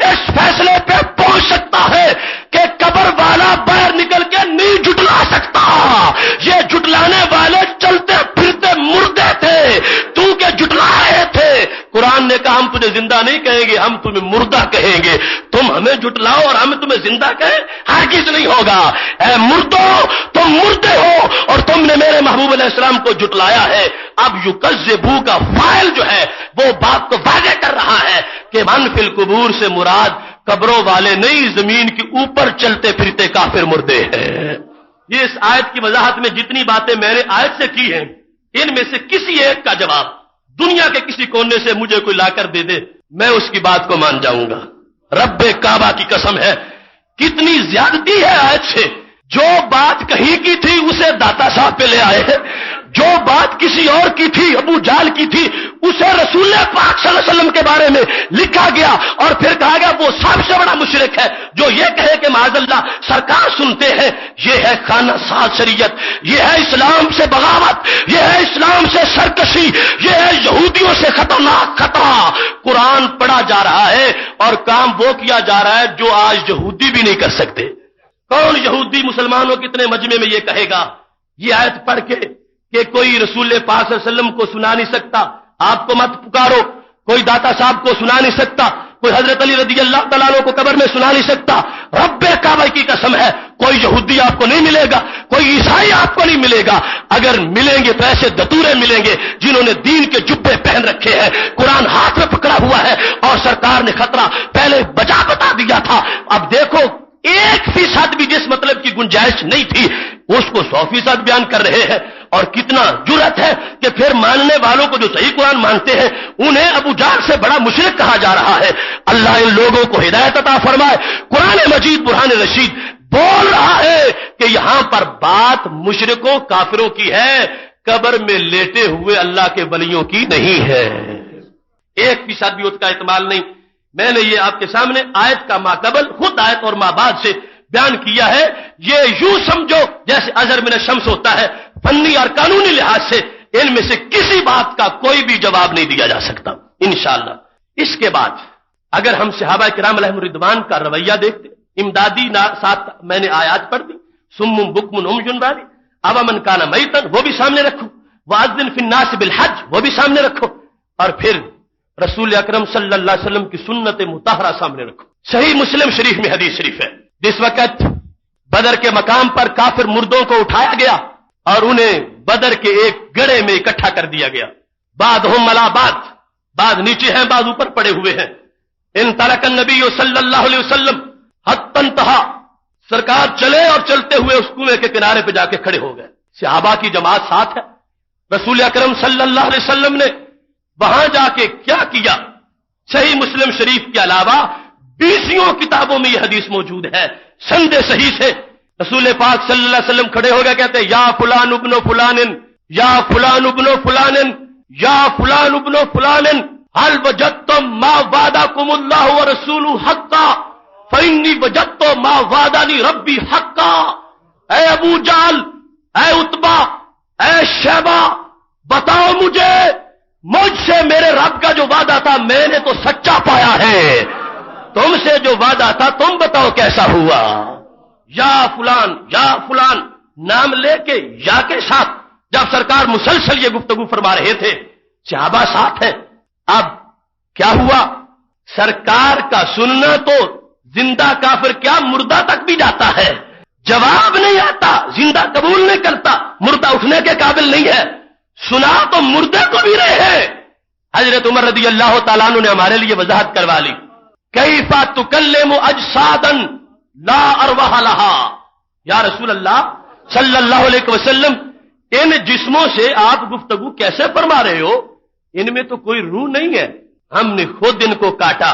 اس فیصلے پہ پہنچ سکتا ہے کہ قبر والا باہر نکل کے نہیں جھٹلا سکتا، یہ جھٹلانے والے چلتے پھرتے مردے تھے، تو کہ جھٹلا رہے تھے۔ قرآن نے کہا ہم تجھے زندہ نہیں کہیں گے، ہم تمہیں مردہ کہیں گے، تم ہمیں جھٹلاؤ اور ہم تمہیں زندہ کہیں، ہرگز نہیں ہوگا۔ اے مردو، تم مردے ہو اور تم نے میرے محبوب علیہ السلام کو جھٹلایا ہے۔ اب یکذبو کا فاعل جو ہے وہ بات کو واضح کر رہا ہے کہ من فی القبور سے مراد قبروں والے نہیں، زمین کے اوپر چلتے پھرتے کافر مردے ہیں۔ یہ اس آیت کی وضاحت میں جتنی باتیں میں نے آیت سے کی ہیں، ان میں سے کسی ایک کا جواب دنیا کے کسی کونے سے مجھے کوئی لا کر دے دے، میں اس کی بات کو مان جاؤں گا۔ رب کعبہ کی قسم ہے، کتنی زیادتی ہے آیت سے۔ جو بات کہیں کی تھی اسے داتا صاحب پہ لے آئے ہیں، جو بات کسی اور کی تھی، ابو جہل کی تھی، اسے رسول پاک صلی اللہ علیہ وسلم کے بارے میں لکھا گیا اور پھر کہا گیا وہ سب سے بڑا مشرک ہے جو یہ کہے کہ معاذ اللہ سرکار سنتے ہیں۔ یہ ہے خانہ ساز شریعت، یہ ہے اسلام سے بغاوت، یہ ہے اسلام سے سرکشی، یہ ہے یہودیوں سے خطرناک خطرہ۔ قرآن پڑھا جا رہا ہے اور کام وہ کیا جا رہا ہے جو آج یہودی بھی نہیں کر سکتے۔ کون یہودی مسلمانوں کتنے مجمع میں یہ کہے گا یہ آیت پڑھ کے کہ کوئی رسول پاک صلی اللہ علیہ وسلم کو سنا نہیں سکتا، آپ کو مت پکارو، کوئی داتا صاحب کو سنا نہیں سکتا، کوئی حضرت علی رضی اللہ تعالیٰ عنہ کو قبر میں سنا نہیں سکتا۔ رب کعبہ کی قسم ہے کوئی یہودی آپ کو نہیں ملے گا، کوئی عیسائی آپ کو نہیں ملے گا۔ اگر ملیں گے تو ایسے دتورے ملیں گے جنہوں نے دین کے جبے پہن رکھے ہیں، قرآن ہاتھ میں پکڑا ہوا ہے اور سرکار نے خطرہ پہلے بتا دیا تھا۔ اب دیکھو 1% بھی جس مطلب کی گنجائش نہیں تھی اس کو 100% بیان کر رہے ہیں. اور کتنا جرأت ہے کہ پھر ماننے والوں کو جو صحیح قرآن مانتے ہیں انہیں ابو جہل سے بڑا مشرک کہا جا رہا ہے. اللہ ان لوگوں کو ہدایت عطا فرمائے. قرآن مجید برہان رشید بول رہا ہے کہ یہاں پر بات مشرکوں کافروں کی ہے، قبر میں لیٹے ہوئے اللہ کے ولیوں کی نہیں ہے. 1% بھی اس کا احتمال نہیں. میں نے یہ آپ کے سامنے آیت کا ماقبل خود آیت اور ما بعد سے بیان کیا ہے. یہ یوں سمجھو جیسے ازہر من الشمس ہوتا ہے. فنی اور قانونی لحاظ سے ان میں سے کسی بات کا کوئی بھی جواب نہیں دیا جا سکتا انشاءاللہ. اس کے بعد اگر ہم صحابہ کرام علیہم الرضوان کا رویہ دیکھتے، امدادی ساتھ میں نے آیات پڑھ دی، سم بکم عمی باری، اب من کان میتن وہ بھی سامنے رکھو، واذن فی الناس بالحج وہ بھی سامنے رکھو، اور پھر رسول اکرم صلی اللہ علیہ وسلم کی سنت مطہرہ سامنے رکھو. صحیح مسلم شریف میں حدیث شریف ہے، جس وقت بدر کے مقام پر کافر مردوں کو اٹھایا گیا اور انہیں بدر کے ایک گڑھے میں اکٹھا کر دیا گیا. بعد ہم ملا بعد نیچے ہیں، بعد اوپر پڑے ہوئے ہیں. ان ترک النبی صلی اللہ علیہ وسلم حتی انتہا، سرکار چلے اور چلتے ہوئے اس کنویں کے کنارے پہ جا کے کھڑے ہو گئے. صحابہ کی جماعت ساتھ ہے. رسول اکرم صلی اللہ علیہ وسلم نے وہاں جا کے کیا کیا؟ صحیح مسلم شریف کے علاوہ 20 کتابوں میں یہ حدیث موجود ہے سند صحیح سے. رسول پاک صلی اللہ علیہ وسلم کھڑے ہو گئے، کہتے یا فلان ابن فلان، یا فلان ابن فلان، یا فلان ابن فلان، هل وجدتم ما وعدكم الله ورسوله حقا فإني وجدت ما وعدني ربي حقا. اے ابو جہل، اے عتبہ، اے شیبہ، بتاؤ مجھ سے میرے رب کا جو وعدہ تھا میں نے تو سچا پایا ہے، تم سے جو وعدہ تھا تم بتاؤ کیسا ہوا. یا فلان نام لے کے یا کے ساتھ جب سرکار مسلسل یہ گفتگو فرما رہے تھے، صحابہ ساتھ ہیں. اب کیا ہوا؟ سرکار کا سننا تو زندہ کافر کیا مردہ تک بھی جاتا ہے، جواب نہیں آتا، زندہ قبول نہیں کرتا، مردہ اٹھنے کے قابل نہیں ہے. سنا تو مردے کو بھی رہے ہیں. حضرت عمر رضی اللہ تعالیٰ عنہ نے ہمارے لیے وضاحت کروا لی. کیف تکلم اجسادا لا ارواح لها، یا رسول اللہ صلی اللہ علیہ وسلم ان جسموں سے آپ گفتگو کیسے فرما رہے ہو؟ ان میں تو کوئی روح نہیں ہے. ہم نے خود ان کو کاٹا،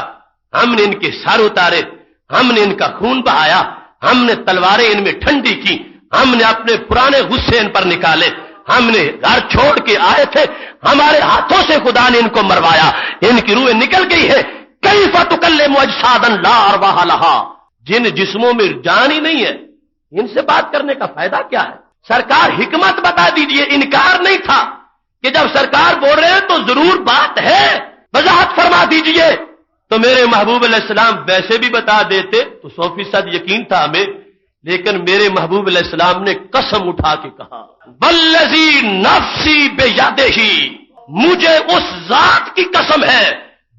ہم نے ان کے سر اتارے، ہم نے ان کا خون بہایا، ہم نے تلواریں ان میں ٹھنڈی کی، ہم نے اپنے پرانے غصے ان پر نکالے، ہم نے گھر چھوڑ کے آئے تھے، ہمارے ہاتھوں سے خدا نے ان کو مروایا، ان کی روحیں نکل گئی ہے. کیف تکلم اجسادا لا ارواح لها، جن جسموں میں جان ہی نہیں ہے ان سے بات کرنے کا فائدہ کیا ہے؟ سرکار حکمت بتا دیجئے. انکار نہیں تھا کہ جب سرکار بول رہے ہیں تو ضرور بات ہے، وضاحت فرما دیجئے. تو میرے محبوب علیہ السلام ویسے بھی بتا دیتے تو 100% یقین تھا ہمیں، لیکن میرے محبوب علیہ السلام نے قسم اٹھا کے کہا والذی نفسی بیدہ، مجھے اس ذات کی قسم ہے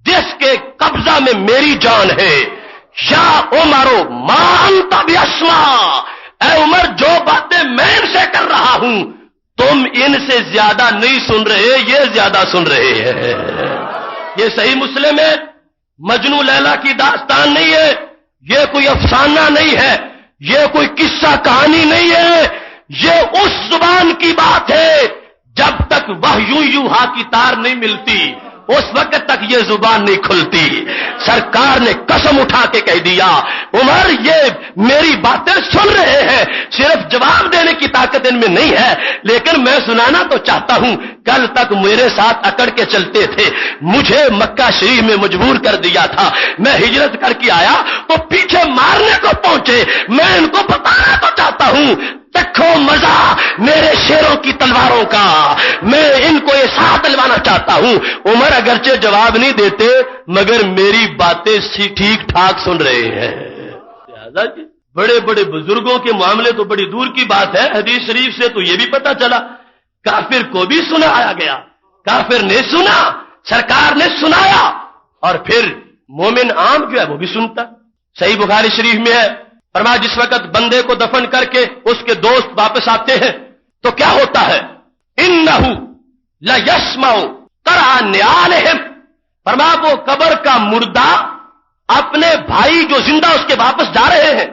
جس کے قبضہ میں میری جان ہے. یا عمر ما انت بیسمع، اے عمر جو باتیں میں ان سے کر رہا ہوں تم ان سے زیادہ نہیں سن رہے، یہ زیادہ سن رہے ہیں. یہ صحیح مسلم ہے، مجنو لیلا کی داستان نہیں ہے، یہ کوئی افسانہ نہیں ہے، یہ کوئی قصہ کہانی نہیں ہے، یہ اس زبان کی بات ہے جب تک وحی یوحا کی تار نہیں ملتی اس وقت تک یہ زبان نہیں کھلتی. سرکار نے قسم اٹھا کے کہہ دیا عمر یہ میری باتیں سن رہے ہیں، صرف جواب دینے کی طاقت ان میں نہیں ہے، لیکن میں سنانا تو چاہتا ہوں. کل تک میرے ساتھ اکڑ کے چلتے تھے، مجھے مکہ شریف میں مجبور کر دیا تھا، میں ہجرت کر کے آیا تو پیچھے مارنے کو پہنچے. میں ان کو بتانا تو چاہتا ہوں دیکھو مزہ میرے شیروں کی تلواروں کا، میں ان کو یہ ساتھ دلوانا چاہتا ہوں. عمر اگرچہ جواب نہیں دیتے مگر میری باتیں ٹھیک ٹھاک سن رہے ہیں. بڑے بڑے بزرگوں کے معاملے تو بڑی دور کی بات ہے، حدیث شریف سے تو یہ بھی پتا چلا کافر کو بھی سنایا گیا، کافر نے سنا، سرکار نے سنایا، اور پھر مومن عام جو ہے وہ بھی سنتا. صحیح بخاری شریف میں ہے، فرمایا جس وقت بندے کو دفن کر کے اس کے دوست واپس آتے ہیں تو کیا ہوتا ہے؟ انہ لیسمع قرع نعالہم، فرمایا وہ قبر کا مردہ اپنے بھائی جو زندہ اس کے واپس جا رہے ہیں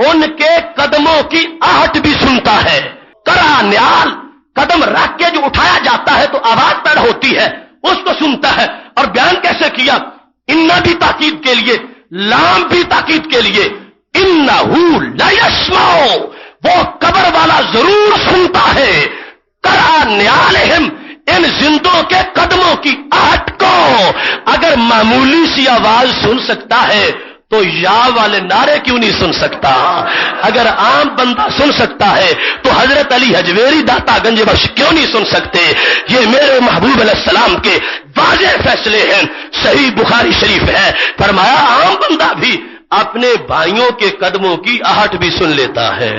ان کے قدموں کی آہٹ بھی سنتا ہے. کرا نیال قدم رکھ کے جو اٹھایا جاتا ہے تو آواز پیدا ہوتی ہے, اس کو سنتا ہے. اور بیان کیسے کیا؟ انا بھی تاکید کے لیے, لام بھی تاکید کے لیے. انہو لا یسمع, وہ قبر والا ضرور سنتا ہے. کرا نیالہم, ان زندوں کے قدموں کی آہٹ کو. اگر معمولی سی آواز سن سکتا ہے تو یا والے نعرے کیوں نہیں سن سکتا؟ اگر عام بندہ سن سکتا ہے تو حضرت علی حجویری داتا گنج بخش کیوں نہیں سن سکتے؟ یہ میرے محبوب علیہ السلام کے واضح فیصلے ہیں. صحیح بخاری شریف ہے, فرمایا عام بندہ بھی اپنے بھائیوں کے قدموں کی آہٹ بھی سن لیتا ہے.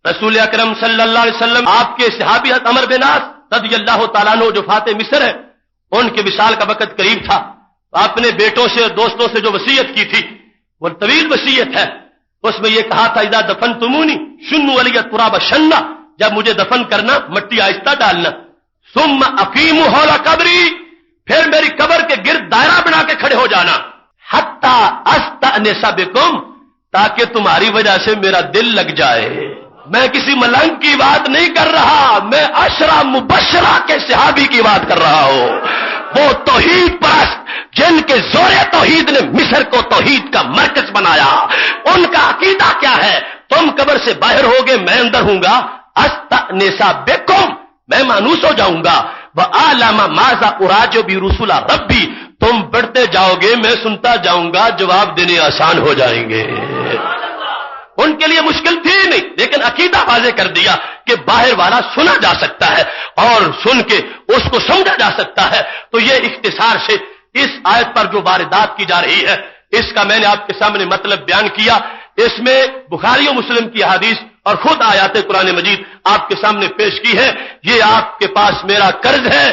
رسول اکرم صلی اللہ علیہ وسلم آپ کے صحابی عمر بن عاص رضی اللہ تعالیٰ عنہ جو فاتح مصر ہے, ان کے وصال کا وقت قریب تھا. اپنے بیٹوں سے اور دوستوں سے جو وصیت کی تھی وہ طویل وصیت ہے. اس میں یہ کہا تھا اذا دفنتمونی شنوا علی التراب شنا, جب مجھے دفن کرنا مٹی آہستہ ڈالنا. ثم اقیموا حول قبری, پھر میری قبر کے گرد دائرہ بنا کے کھڑے ہو جانا. حتی استأنس بکم, تاکہ تمہاری وجہ سے میرا دل لگ جائے. میں کسی ملنگ کی بات نہیں کر رہا, میں عشرہ مبشرہ کے صحابی کی بات کر رہا ہوں. وہ توحید پرست جن کے زور توحید نے مصر کو توحید کا مرکز بنایا. ان کا عقیدہ کیا ہے؟ تم قبر سے باہر ہوگے, میں اندر ہوں گا. استأنس بکم, میں مانوس ہو جاؤں گا. وَأَعْلَمَ مَاذَا أُرَاجِعُ بِرُسُلِ رَبِّي, تم بڑھتے جاؤ گے, میں سنتا جاؤں گا, جواب دینے آسان ہو جائیں گے. ان کے لیے مشکل تھی نہیں, لیکن عقیدہ واضح کر دیا کہ باہر والا سنا جا سکتا ہے اور سن کے اس کو سمجھا جا سکتا ہے. تو یہ اختصار سے اس آیت پر جو واردات کی جا رہی ہے اس کا میں نے آپ کے سامنے مطلب بیان کیا. اس میں بخاری و مسلم کی حدیث اور خود آیات قرآن مجید آپ کے سامنے پیش کی ہے. یہ آپ کے پاس میرا قرض ہے,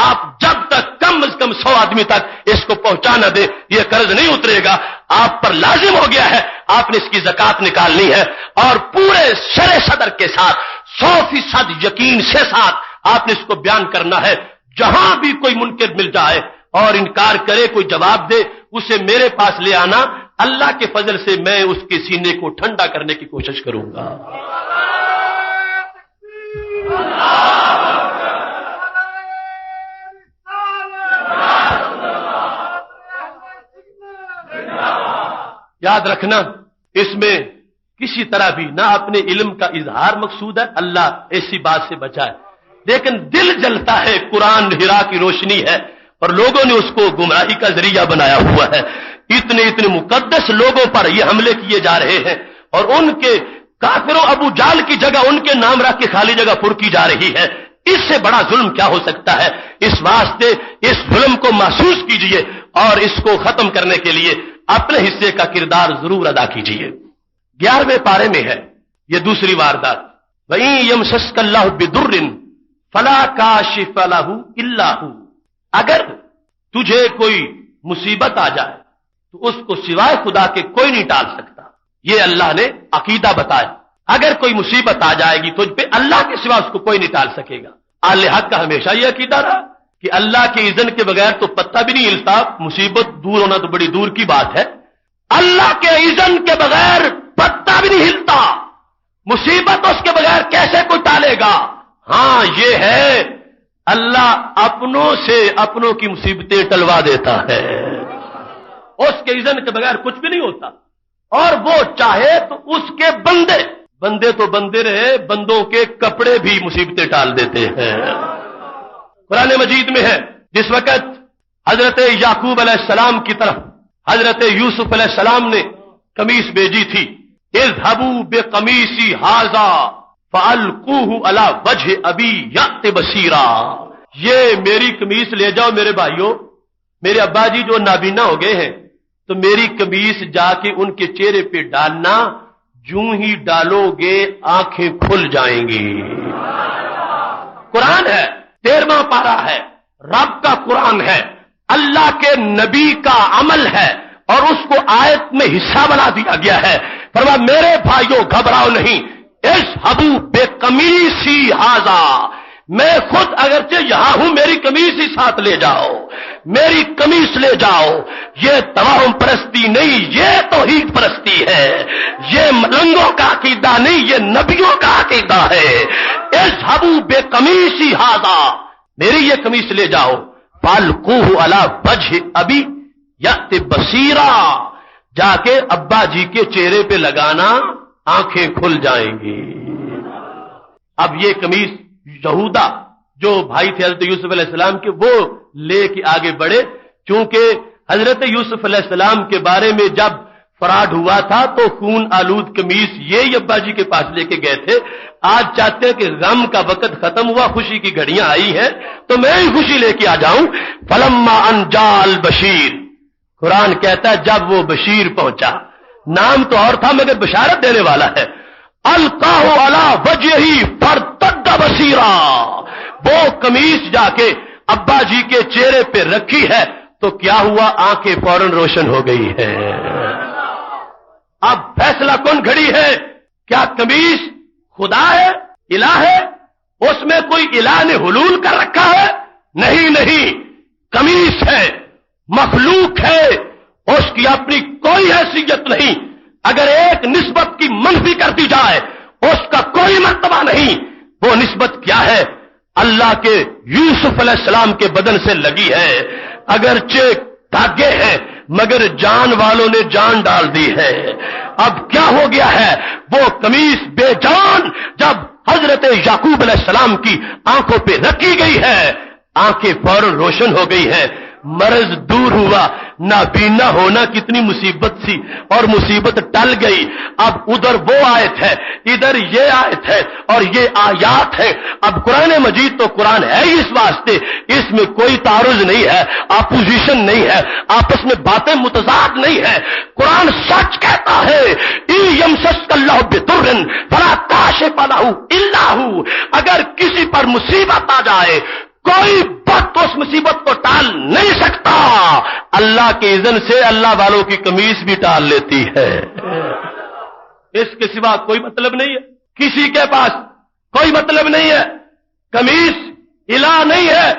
آپ جب تک کم از کم 100 آدمی تک اس کو پہنچا نہ دیں یہ قرض نہیں اترے گا. آپ پر لازم ہو گیا ہے, آپ نے اس کی زکات نکالنی ہے اور پورے شرع صدر کے ساتھ 100% یقین سے ساتھ آپ نے اس کو بیان کرنا ہے. جہاں بھی کوئی منکر مل جائے اور انکار کرے, کوئی جواب دے, اسے میرے پاس لے آنا. اللہ کے فضل سے میں اس کے سینے کو ٹھنڈا کرنے کی کوشش کروں گا. یاد رکھنا, اس میں کسی طرح بھی نہ اپنے علم کا اظہار مقصود ہے, اللہ ایسی بات سے بچائے, لیکن دل جلتا ہے. قرآن ہرا کی روشنی ہے اور لوگوں نے اس کو گمراہی کا ذریعہ بنایا ہوا ہے. اتنے مقدس لوگوں پر یہ حملے کیے جا رہے ہیں اور ان کے کافروں ابو جال کی جگہ ان کے نام رکھ کے خالی جگہ پر کی جا رہی ہے. اس سے بڑا ظلم کیا ہو سکتا ہے؟ اس واسطے اس ظلم کو محسوس کیجئے اور اس کو ختم کرنے کے لیے اپنے حصے کا کردار ضرور ادا کیجئے. 11ویں پارے میں ہے یہ دوسری واردات. وَإِن يَمْسَسْكَ اللَّهُ بِضُرٍّ فَلَا كَاشِفَ لَهُ إِلَّا هُوَ, اگر تجھے کوئی مصیبت آ جائے تو اس کو سوائے خدا کے کوئی نہیں ٹال سکتا. یہ اللہ نے عقیدہ بتایا. اگر کوئی مصیبت آ جائے گی تجھ پہ, اللہ کے سوا اس کو کوئی نہیں ٹال سکے گا. اہل حق کا ہمیشہ یہ عقیدہ رہا کہ اللہ کے اذن کے بغیر تو پتہ بھی نہیں ہلتا. مصیبت دور ہونا تو بڑی دور کی بات ہے, اللہ کے اذن کے بغیر پتہ بھی نہیں ہلتا. مصیبت اس کے بغیر کیسے کوئی ٹالے گا؟ ہاں یہ ہے, اللہ اپنوں سے اپنوں کی مصیبتیں ٹلوا دیتا ہے. اس کے اذن کے بغیر کچھ بھی نہیں ہوتا. اور وہ چاہے تو اس کے بندے تو بندے رہے, بندوں کے کپڑے بھی مصیبتیں ٹال دیتے ہیں. قرآن مجید میں ہے جس وقت حضرت یعقوب علیہ السلام کی طرف حضرت یوسف علیہ السلام نے قمیص بھیجی تھی, اذهبوا بقمیصی ھذا فالقوه علی وجه ابی یأت بصیرا, یہ میری قمیص لے جاؤ میرے بھائیوں, میرے ابا جی جو نابینا ہو گئے ہیں تو میری قمیص جا کے ان کے چہرے پہ ڈالنا, جوں ہی ڈالو گے آنکھیں کھل جائیں گی. قرآن ہے, 13واں پارہ ہے, رب کا قرآن ہے, اللہ کے نبی کا عمل ہے اور اس کو آیت میں حصہ بنا دیا گیا ہے. فرمایا میرے بھائیوں گھبراؤ نہیں, اذهبوا بقمیصی ھذا, میں خود اگرچہ یہاں ہوں، میری قمیص ہی ساتھ لے جاؤ، میری قمیص لے جاؤ۔ یہ توہم پرستی نہیں، یہ توحید پرستی ہے، یہ ملنگوں کا عقیدہ نہیں، یہ نبیوں کا عقیدہ ہے۔ اذهبوا بقمیصی ھذا، میری یہ قمیص لے جاؤ، فالقوہ علی وجہ ابی یأت بصیرا، جا کے ابا جی کے چہرے پہ لگانا، آنکھیں کھل جائیں گی۔ اب یہ قمیص یہودا جو بھائی تھے حضرت یوسف علیہ السلام کے، وہ لے کے آگے بڑھے، چونکہ حضرت یوسف علیہ السلام کے بارے میں جب فراڈ ہوا تھا تو خون آلود قمیص یہ ابا جی کے پاس لے کے گئے تھے۔ آج چاہتے ہیں کہ غم کا وقت ختم ہوا، خوشی کی گھڑیاں آئی ہیں تو میں ہی خوشی لے کے آ جاؤں۔ فلما ان جاء البشیر، قرآن کہتا ہے جب وہ بشیر پہنچا، نام تو اور تھا مگر بشارت دینے والا ہے، القاہ علی وجہہ فارتد بصیرا، وہ قمیص جا کے ابا جی کے چہرے پہ رکھی ہے تو کیا ہوا، آنکھیں فوراً روشن ہو گئی ہے۔ اب فیصلہ کون کھڑی ہے، کیا قمیص خدا ہے، الہ ہے، اس میں کوئی الہ نے حلول کر رکھا ہے؟ نہیں نہیں، قمیص ہے، مخلوق ہے، اس کی اپنی کوئی حیثیت نہیں، اگر ایک نسبت کی منفی کر دی جائے اس کا کوئی مرتبہ نہیں۔ وہ نسبت کیا ہے؟ اللہ کے یوسف علیہ السلام کے بدن سے لگی ہے، اگرچہ دھاگے ہیں مگر جان والوں نے جان ڈال دی ہے۔ اب کیا ہو گیا ہے، وہ قمیص بے جان جب حضرت یعقوب علیہ السلام کی آنکھوں پہ رکھی گئی ہے، آنکھیں فوراً روشن ہو گئی ہے، مرض دور ہوا، نابینا ہونا کتنی مصیبت تھی اور مصیبت ٹل گئی۔ اب ادھر وہ آیت ہے، ادھر یہ آیت ہے اور یہ آیات ہے۔ اب قرآن مجید تو قرآن ہے ہی اس واسطے، اس میں کوئی تعارض نہیں ہے، اپوزیشن نہیں ہے، آپس میں باتیں متضاد نہیں ہے۔ قرآن سچ کہتا ہے، ان یمسسک اللہ بضر فلا کاشف لہ الا ہو، اگر کسی پر مصیبت آ جائے کوئی بات اس مصیبت کو ٹال نہیں سکتا، اللہ کے اذن سے اللہ والوں کی قمیص بھی ٹال لیتی ہے۔ اس کے سوا کوئی مطلب نہیں ہے، کسی کے پاس کوئی مطلب نہیں ہے۔ قمیص الہ نہیں ہے،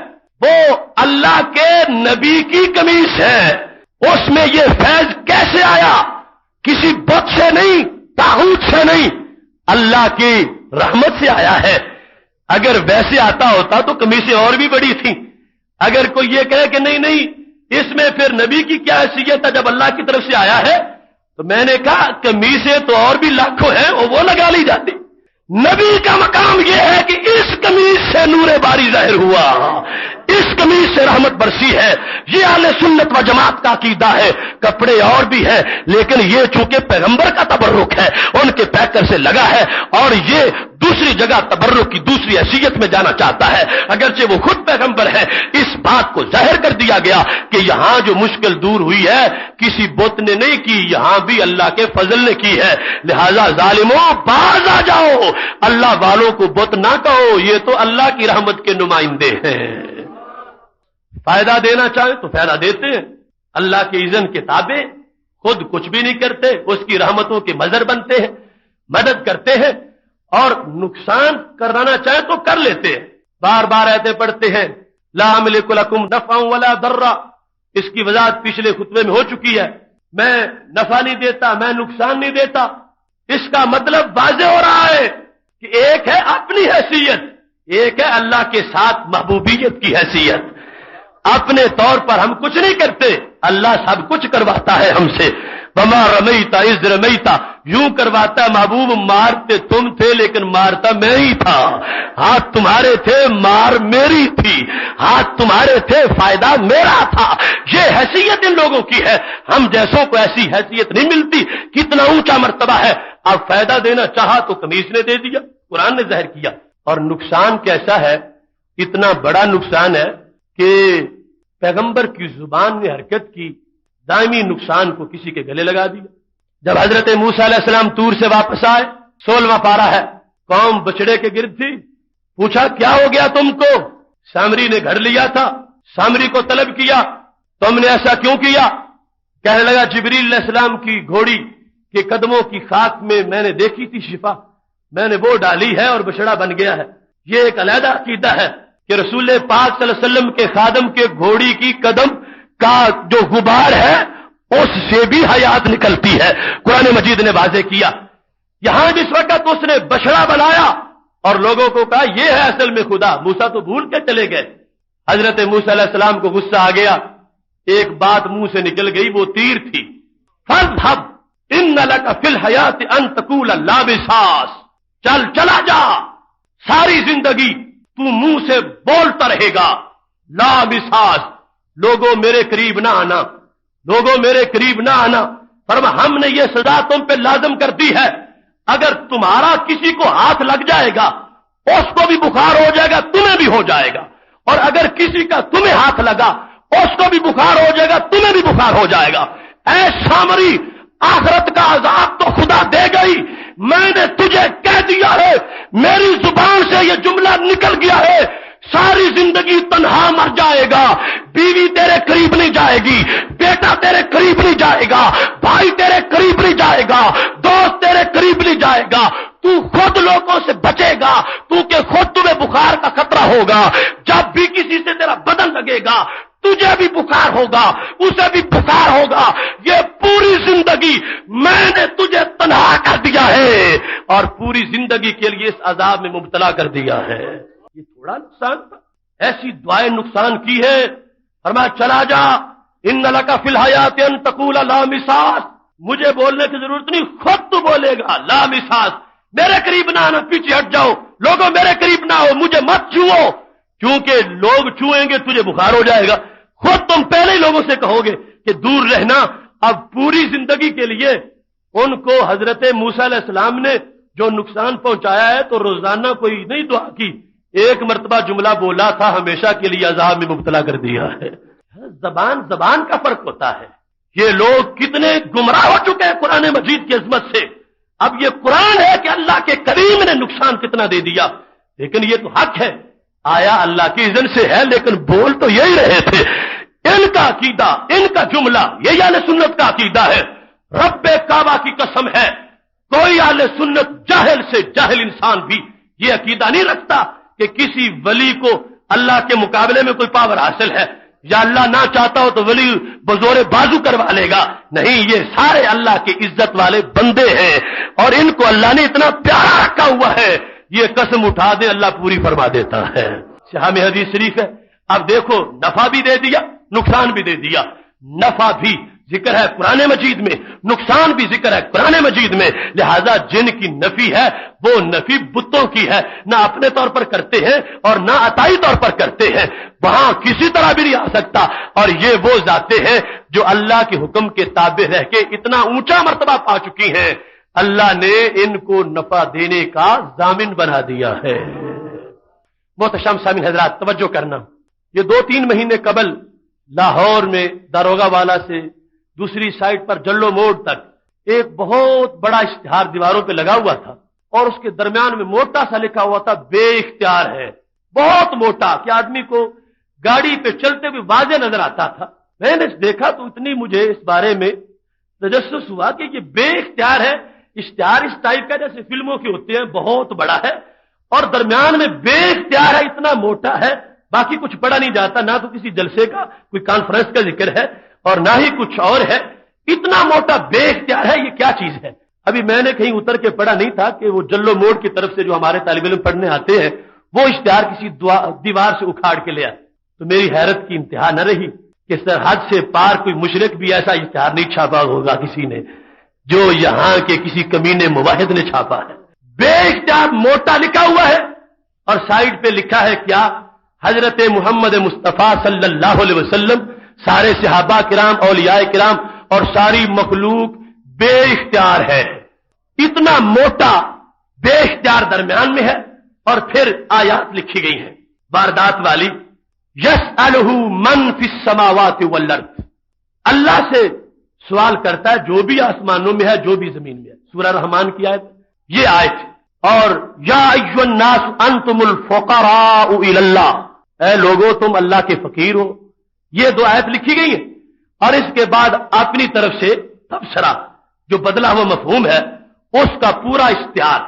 وہ اللہ کے نبی کی قمیص ہے۔ اس میں یہ فیض کیسے آیا؟ کسی بت سے نہیں، طاغوت سے نہیں، اللہ کی رحمت سے آیا ہے۔ اگر ویسے آتا ہوتا تو قمیصیں اور بھی بڑی تھیں۔ اگر کوئی یہ کہے کہ نہیں نہیں اس میں پھر نبی کی کیا حیثیت ہے جب اللہ کی طرف سے آیا ہے، تو میں نے کہا قمیصیں تو اور بھی لاکھوں ہیں، وہ لگا لی جاتی۔ نبی کا مقام یہ ہے کہ اس قمیص سے نور باری ظاہر ہوا، اس قمیص سے رحمت برسی ہے۔ یہ اہل سنت و جماعت کا عقیدہ ہے۔ کپڑے اور بھی ہیں لیکن یہ چونکہ پیغمبر کا تبرک ہے، ان کے پیکر سے لگا ہے، اور یہ دوسری جگہ تبرک کی دوسری حیثیت میں جانا چاہتا ہے، اگرچہ وہ خود پیغمبر ہے۔ اس بات کو ظاہر کر دیا گیا کہ یہاں جو مشکل دور ہوئی ہے کسی بت نے نہیں کی، یہاں بھی اللہ کے فضل نے کی ہے۔ لہذا ظالموں باز آ جاؤ، اللہ والوں کو بت نہ کہو، یہ تو اللہ کی رحمت کے نمائندے ہیں۔ فائدہ دینا چاہیں تو فائدہ دیتے ہیں، اللہ کے اذن کے تابع، خود کچھ بھی نہیں کرتے، اس کی رحمتوں کے مظہر بنتے ہیں، مدد کرتے ہیں، اور نقصان کرانا چاہیں تو کر لیتے ہیں۔ بار بار آیتیں پڑھتے ہیں، لا املک لکم نفعا ولا ضرا، اس کی وضاحت پچھلے خطبے میں ہو چکی ہے۔ میں نفع نہیں دیتا، میں نقصان نہیں دیتا، اس کا مطلب واضح ہو رہا ہے کہ ایک ہے اپنی حیثیت، ایک ہے اللہ کے ساتھ محبوبیت کی حیثیت۔ اپنے طور پر ہم کچھ نہیں کرتے، اللہ سب کچھ کرواتا ہے ہم سے۔ وما رمیت اذ رمیت، یوں کرواتا ہے محبوب، مارتے تم تھے لیکن مارتا میں ہی تھا، ہاتھ تمہارے تھے مار میری تھی، ہاتھ تمہارے تھے فائدہ میرا تھا۔ یہ حیثیت ان لوگوں کی ہے، ہم جیسوں کو ایسی حیثیت نہیں ملتی۔ کتنا اونچا مرتبہ ہے۔ اب فائدہ دینا چاہا تو قمیص نے دے دیا، قرآن نے ظاہر کیا۔ اور نقصان کیسا ہے؟ اتنا بڑا نقصان ہے کہ پیغمبر کی زبان نے حرکت کی، دائمی نقصان کو کسی کے گلے لگا دیا۔ جب حضرت موسیٰ علیہ السلام طور سے واپس آئے، 16واں پارہ ہے، قوم بچڑے کے گرد تھی، پوچھا کیا ہو گیا تم کو؟ سامری نے گھر لیا تھا، سامری کو طلب کیا، تم نے ایسا کیوں کیا؟ کہنے لگا جبریل علیہ السلام کی گھوڑی کے قدموں کی خاک میں نے دیکھی تھی شفا، میں نے وہ ڈالی ہے اور بچڑا بن گیا ہے۔ یہ ایک علیحدہ عقیدہ ہے کہ رسول پاک صلی اللہ علیہ وسلم کے خادم کے گھوڑی کی قدم کا جو غبار ہے اس سے بھی حیات نکلتی ہے. قرآن مجید نے واضح کیا. یہاں جس وقت اس نے بچڑا بنایا اور لوگوں کو کہا یہ ہے اصل میں خدا، موسیٰ تو بھول کے چلے گئے. حضرت موسیٰ علیہ السلام کو غصہ آ گیا، ایک بات منہ سے نکل گئی، وہ تیر تھی. فاذهب ان لك في الحیات ان تقول لا مساس، چلا جا، ساری زندگی تو منہ سے بولتا رہے گا لا مساس، لوگوں میرے قریب نہ آنا، لوگوں میرے قریب نہ آنا. فرما ہم نے یہ سزا تم پہ لازم کر دی ہے، اگر تمہارا کسی کو ہاتھ لگ جائے گا اس کو بھی بخار ہو جائے گا، تمہیں بھی ہو جائے گا، اور اگر کسی کا تمہیں ہاتھ لگا اس کو بھی بخار ہو جائے گا، تمہیں بھی بخار ہو جائے گا. اے سامری، آخرت کا عذاب تو خدا دے گئی، میں نے تجھے کہہ دیا ہے، میری زبان سے یہ جملہ نکل گیا ہے، ساری زندگی تنہا مر جائے گا، بیوی تیرے قریب نہیں جائے گی، بیٹا تیرے قریب نہیں جائے گا، بھائی تیرے قریب نہیں جائے گا، دوست تیرے قریب نہیں جائے گا، تو خود لوگوں سے بچے گا، تو کہ خود تمہیں بخار کا خطرہ ہوگا. جب بھی کسی سے تیرا بدن لگے گا تجھے بھی بخار ہوگا، اسے بھی بخار ہوگا. یہ پوری زندگی میں نے تجھے تنہا کر دیا ہے اور پوری زندگی کے لیے اس عذاب میں مبتلا کر دیا ہے. یہ تھوڑا نقصان تھا، ایسی دعائیں نقصان کی ہے. فرمایا چلا جا، ان لک فی الحیات ان تقول لا مساس، مجھے بولنے کی ضرورت نہیں، خود تو بولے گا لا مساس، میرے قریب نہ آنا، پیچھے ہٹ جاؤ، لوگوں میرے قریب نہ ہو، مجھے مت چھوؤ، کیونکہ لوگ چھوئیں گے تجھے بخار ہو جائے گا. خود تم پہلے ہی لوگوں سے کہو گے کہ دور رہنا. اب پوری زندگی کے لیے ان کو حضرت موسیٰ علیہ السلام نے جو نقصان پہنچایا ہے تو روزانہ کوئی نہیں دعا کی، ایک مرتبہ جملہ بولا تھا، ہمیشہ کے لیے عذاب میں مبتلا کر دیا ہے. زبان کا فرق ہوتا ہے. یہ لوگ کتنے گمراہ ہو چکے ہیں قرآن مجید کی عظمت سے. اب یہ قرآن ہے کہ اللہ کے کریم نے نقصان کتنا دے دیا، لیکن یہ تو حق ہے، آیا اللہ کی اذن سے ہے، لیکن بول تو یہی رہے تھے. ان کا عقیدہ، ان کا جملہ یہ اہل سنت کا عقیدہ ہے. رب کعبہ کی قسم ہے، کوئی اہل سنت جاہل سے جاہل انسان بھی یہ عقیدہ نہیں رکھتا کہ کسی ولی کو اللہ کے مقابلے میں کوئی پاور حاصل ہے، یا اللہ نہ چاہتا ہو تو ولی بزور بازو کروا لے گا. نہیں، یہ سارے اللہ کے عزت والے بندے ہیں اور ان کو اللہ نے اتنا پیارا رکھا ہوا ہے، یہ قسم اٹھا دے اللہ پوری فرما دیتا ہے. صحیح میں حدیث شریف ہے. اب دیکھو، نفع بھی دے دیا، نقصان بھی دے دیا. نفع بھی ذکر ہے قرآن مجید میں، نقصان بھی ذکر ہے قرآن مجید میں. لہذا جن کی نفی ہے وہ نفی بتوں کی ہے، نہ اپنے طور پر کرتے ہیں اور نہ عطائی طور پر کرتے ہیں، وہاں کسی طرح بھی نہیں آ سکتا. اور یہ وہ ذاتیں ہیں جو اللہ کے حکم کے تابع رہ کے اتنا اونچا مرتبہ پا چکی ہیں، اللہ نے ان کو نفع دینے کا ضامن بنا دیا ہے. محترم سامعین حضرات، توجہ کرنا، یہ 2-3 مہینے قبل لاہور میں داروغہ والا سے دوسری سائٹ پر جلو موڑ تک ایک بہت بڑا اشتہار دیواروں پہ لگا ہوا تھا اور اس کے درمیان میں موٹا سا لکھا ہوا تھا بے اختیار ہے، بہت موٹا کہ آدمی کو گاڑی پہ چلتے ہوئے واضح نظر آتا تھا. میں نے دیکھا تو اتنی مجھے اس بارے میں تجسس ہوا کہ یہ بے اختیار ہے. اشتہار اس ٹائپ کا جیسے فلموں کے ہوتے ہیں، بہت بڑا ہے اور درمیان میں بے اختیار ہے، اتنا موٹا ہے، باقی کچھ پڑھا نہیں جاتا، نہ تو کسی جلسے کا کوئی کانفرنس کا ذکر ہے اور نہ ہی کچھ اور ہے. اتنا موٹا بے اختیار ہے، یہ کیا چیز ہے؟ ابھی میں نے کہیں اتر کے پڑھا نہیں تھا کہ وہ جلو موڑ کی طرف سے جو ہمارے طالب علم پڑھنے آتے ہیں وہ اشتہار کسی دیوار سے اکھاڑ کے لے آئے. تو میری حیرت کی انتہا نہ رہی کہ سرحد سے پار کوئی مشرک بھی ایسا اشتہار نہیں چھاپا ہوگا کسی نے جو یہاں کے کسی کمینے مواحد نے چھاپا ہے. بے اختیار موٹا لکھا ہوا ہے اور سائڈ پہ لکھا ہے کیا؟ حضرت محمد مصطفیٰ صلی اللہ علیہ وسلم، سارے صحابہ کرام، اولیاء کرام اور ساری مخلوق بے اختیار ہے. اتنا موٹا بے اختیار درمیان میں ہے اور پھر آیات لکھی گئی ہیں واردات والی. یسألہ من فی السماوات والارض، اللہ سے سوال کرتا ہے جو بھی آسمانوں میں ہے، جو بھی زمین میں ہے. سورہ رحمان کی آیت یہ آیت. اور یا ایھا الناس انتم الفقراء الی اللہ، اے لوگوں تم اللہ کے فقیر ہو. یہ 2 آیت لکھی گئی ہیں اور اس کے بعد اپنی طرف سے تبصرہ جو بدلا ہوا مفہوم ہے اس کا پورا اشتہار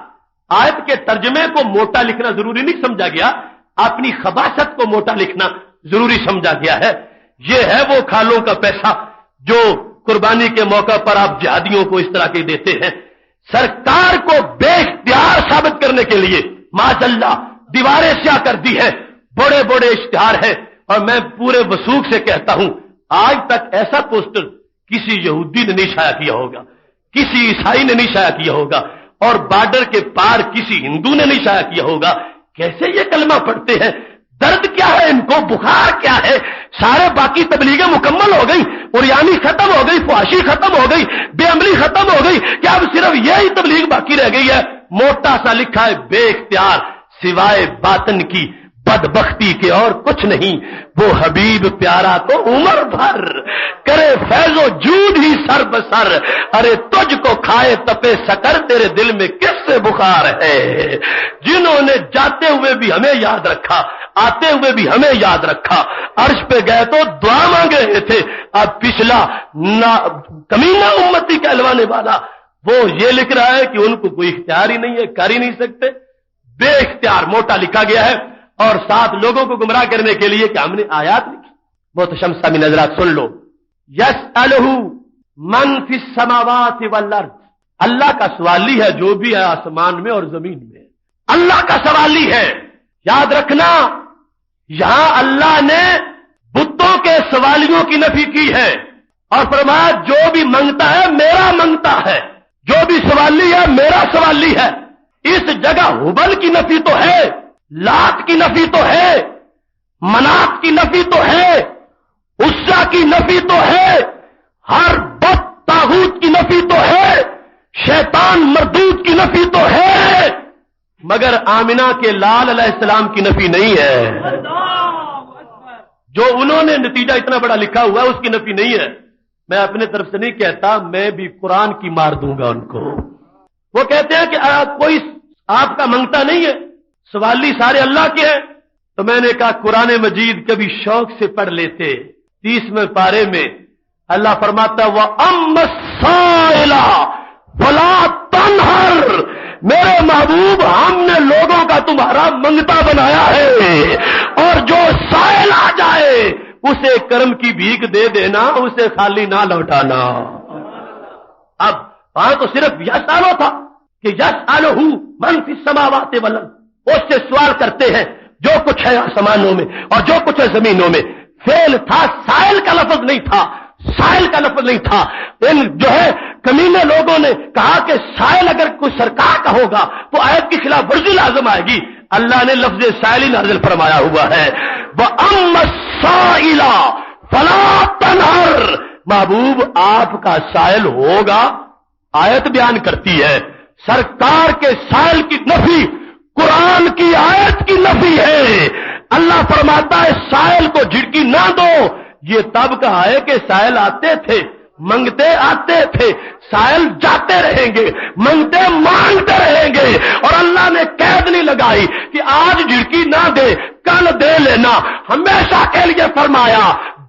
آیت کے ترجمے کو موٹا لکھنا ضروری نہیں سمجھا گیا، اپنی خباثت کو موٹا لکھنا ضروری سمجھا گیا ہے۔ یہ ہے وہ کھالوں کا پیسہ جو قربانی کے موقع پر آپ جہادیوں کو اس طرح کے دیتے ہیں۔ سرکار کو بے اختیار ثابت کرنے کے لیے معاذ اللہ دیواریں سیاہ کر دی ہے، بڑے بڑے اشتہار ہیں، اور میں پورے وثوق سے کہتا ہوں آج تک ایسا پوسٹر کسی یہودی نے نہیں شائع کیا ہوگا، کسی عیسائی نے نہیں شائع کیا ہوگا، اور بارڈر کے پار کسی ہندو نے نہیں شائع کیا ہوگا۔ کیسے یہ کلمہ پڑھتے ہیں؟ درد کیا ہے ان کو؟ بخار کیا ہے؟ سارے باقی تبلیغیں مکمل ہو گئی، اوریانی ختم ہو گئی، فحاشی ختم ہو گئی، بے عملی ختم ہو گئی، کہ اب صرف یہی تبلیغ باقی رہ گئی ہے۔ موٹا سا لکھا ہے بے اختیار، سوائے باطن کی بدبختی کے اور کچھ نہیں، وہ حبیب پیارا تو عمر بھر کرے فیض و جود ہی سر بسر، ارے تجھ کو کھائے تپے سکر، تیرے دل میں کس سے بخار ہے؟ جنہوں نے جاتے ہوئے بھی ہمیں یاد رکھا، آتے ہوئے بھی ہمیں یاد رکھا، عرش پہ گئے تو دعا مانگ رہے تھے، اب پچھلا کمینہ امتی کہلوانے والا وہ یہ لکھ رہا ہے کہ ان کو کوئی اختیار ہی نہیں ہے، کر ہی نہیں سکتے۔ بے اختیار موٹا لکھا گیا ہے، اور ساتھ لوگوں کو گمراہ کرنے کے لیے کہ ہم نے آیات لکھی۔ بہت شمسہ میں نظرات سن لو، یسألہ من فی السماوات والارض، اللہ کا سوالی ہے جو بھی ہے آسمان میں اور زمین میں، اللہ کا سوالی ہے۔ یاد رکھنا یہاں اللہ نے بتوں کے سوالیوں کی نفی کی ہے، اور فرمایا جو بھی منگتا ہے میرا منگتا ہے، جو بھی سوالی ہے میرا سوالی ہے۔ اس جگہ ہبل کی نفی تو ہے، لات کی نفی تو ہے، منات کی نفی تو ہے، عزا کی نفی تو ہے، ہر بت طاغوت کی نفی تو ہے، شیطان مردود کی نفی تو ہے، مگر آمنہ کے لال علیہ السلام کی نفی نہیں ہے۔ جو انہوں نے نتیجہ اتنا بڑا لکھا ہوا ہے اس کی نفی نہیں ہے۔ میں اپنے طرف سے نہیں کہتا، میں بھی قرآن کی مار دوں گا ان کو۔ وہ کہتے ہیں کہ کوئی آپ کا منگتا نہیں ہے، سوالی سارے اللہ کے ہیں، تو میں نے کہا قرآن مجید کبھی شوق سے پڑھ لیتے۔ 30ویں پارے میں اللہ فرماتا ہے وَأَمَّا السَّائِلَ فَلَا تَنْهَرْ، میرے محبوب ہم نے لوگوں کا تمہارا منگتا بنایا ہے، اور جو سائل آ جائے اسے کرم کی بھیک دے دینا، اسے خالی نہ لوٹانا۔ اب وہاں تو صرف یسالو تھا کہ یسالہ من فی السماوات والارض، اس سے سوال کرتے ہیں جو کچھ ہے آسمانوں میں اور جو کچھ ہے زمینوں میں۔ فعل تھا، سائل کا لفظ نہیں تھا، سائل کا لفظ نہیں تھا۔ ان جو ہے کمینے لوگوں نے کہا کہ سائل اگر کوئی سرکار کا ہوگا تو آیت کی خلاف ورزی لازم آئے گی۔ اللہ نے لفظ سائل ہی نازل فرمایا ہوا ہے، وَأَمَّا السَّائِلَ فَلَا تَنْهَرْ، محبوب آپ کا سائل ہوگا۔ آیت بیان کرتی ہے سرکار کے سائل کی نفی قرآن کی آیت کی نفی ہے۔ اللہ فرماتا ہے سائل کو جھڑکی نہ دو، یہ تب کہا ہے کہ سائل آتے تھے، منگتے آتے تھے، سائل جاتے رہیں گے، منگتے مانگتے رہیں گے، اور اللہ نے قید نہیں لگائی کہ آج جھڑکی نہ دے کل دے لینا، ہمیشہ کے لیے فرمایا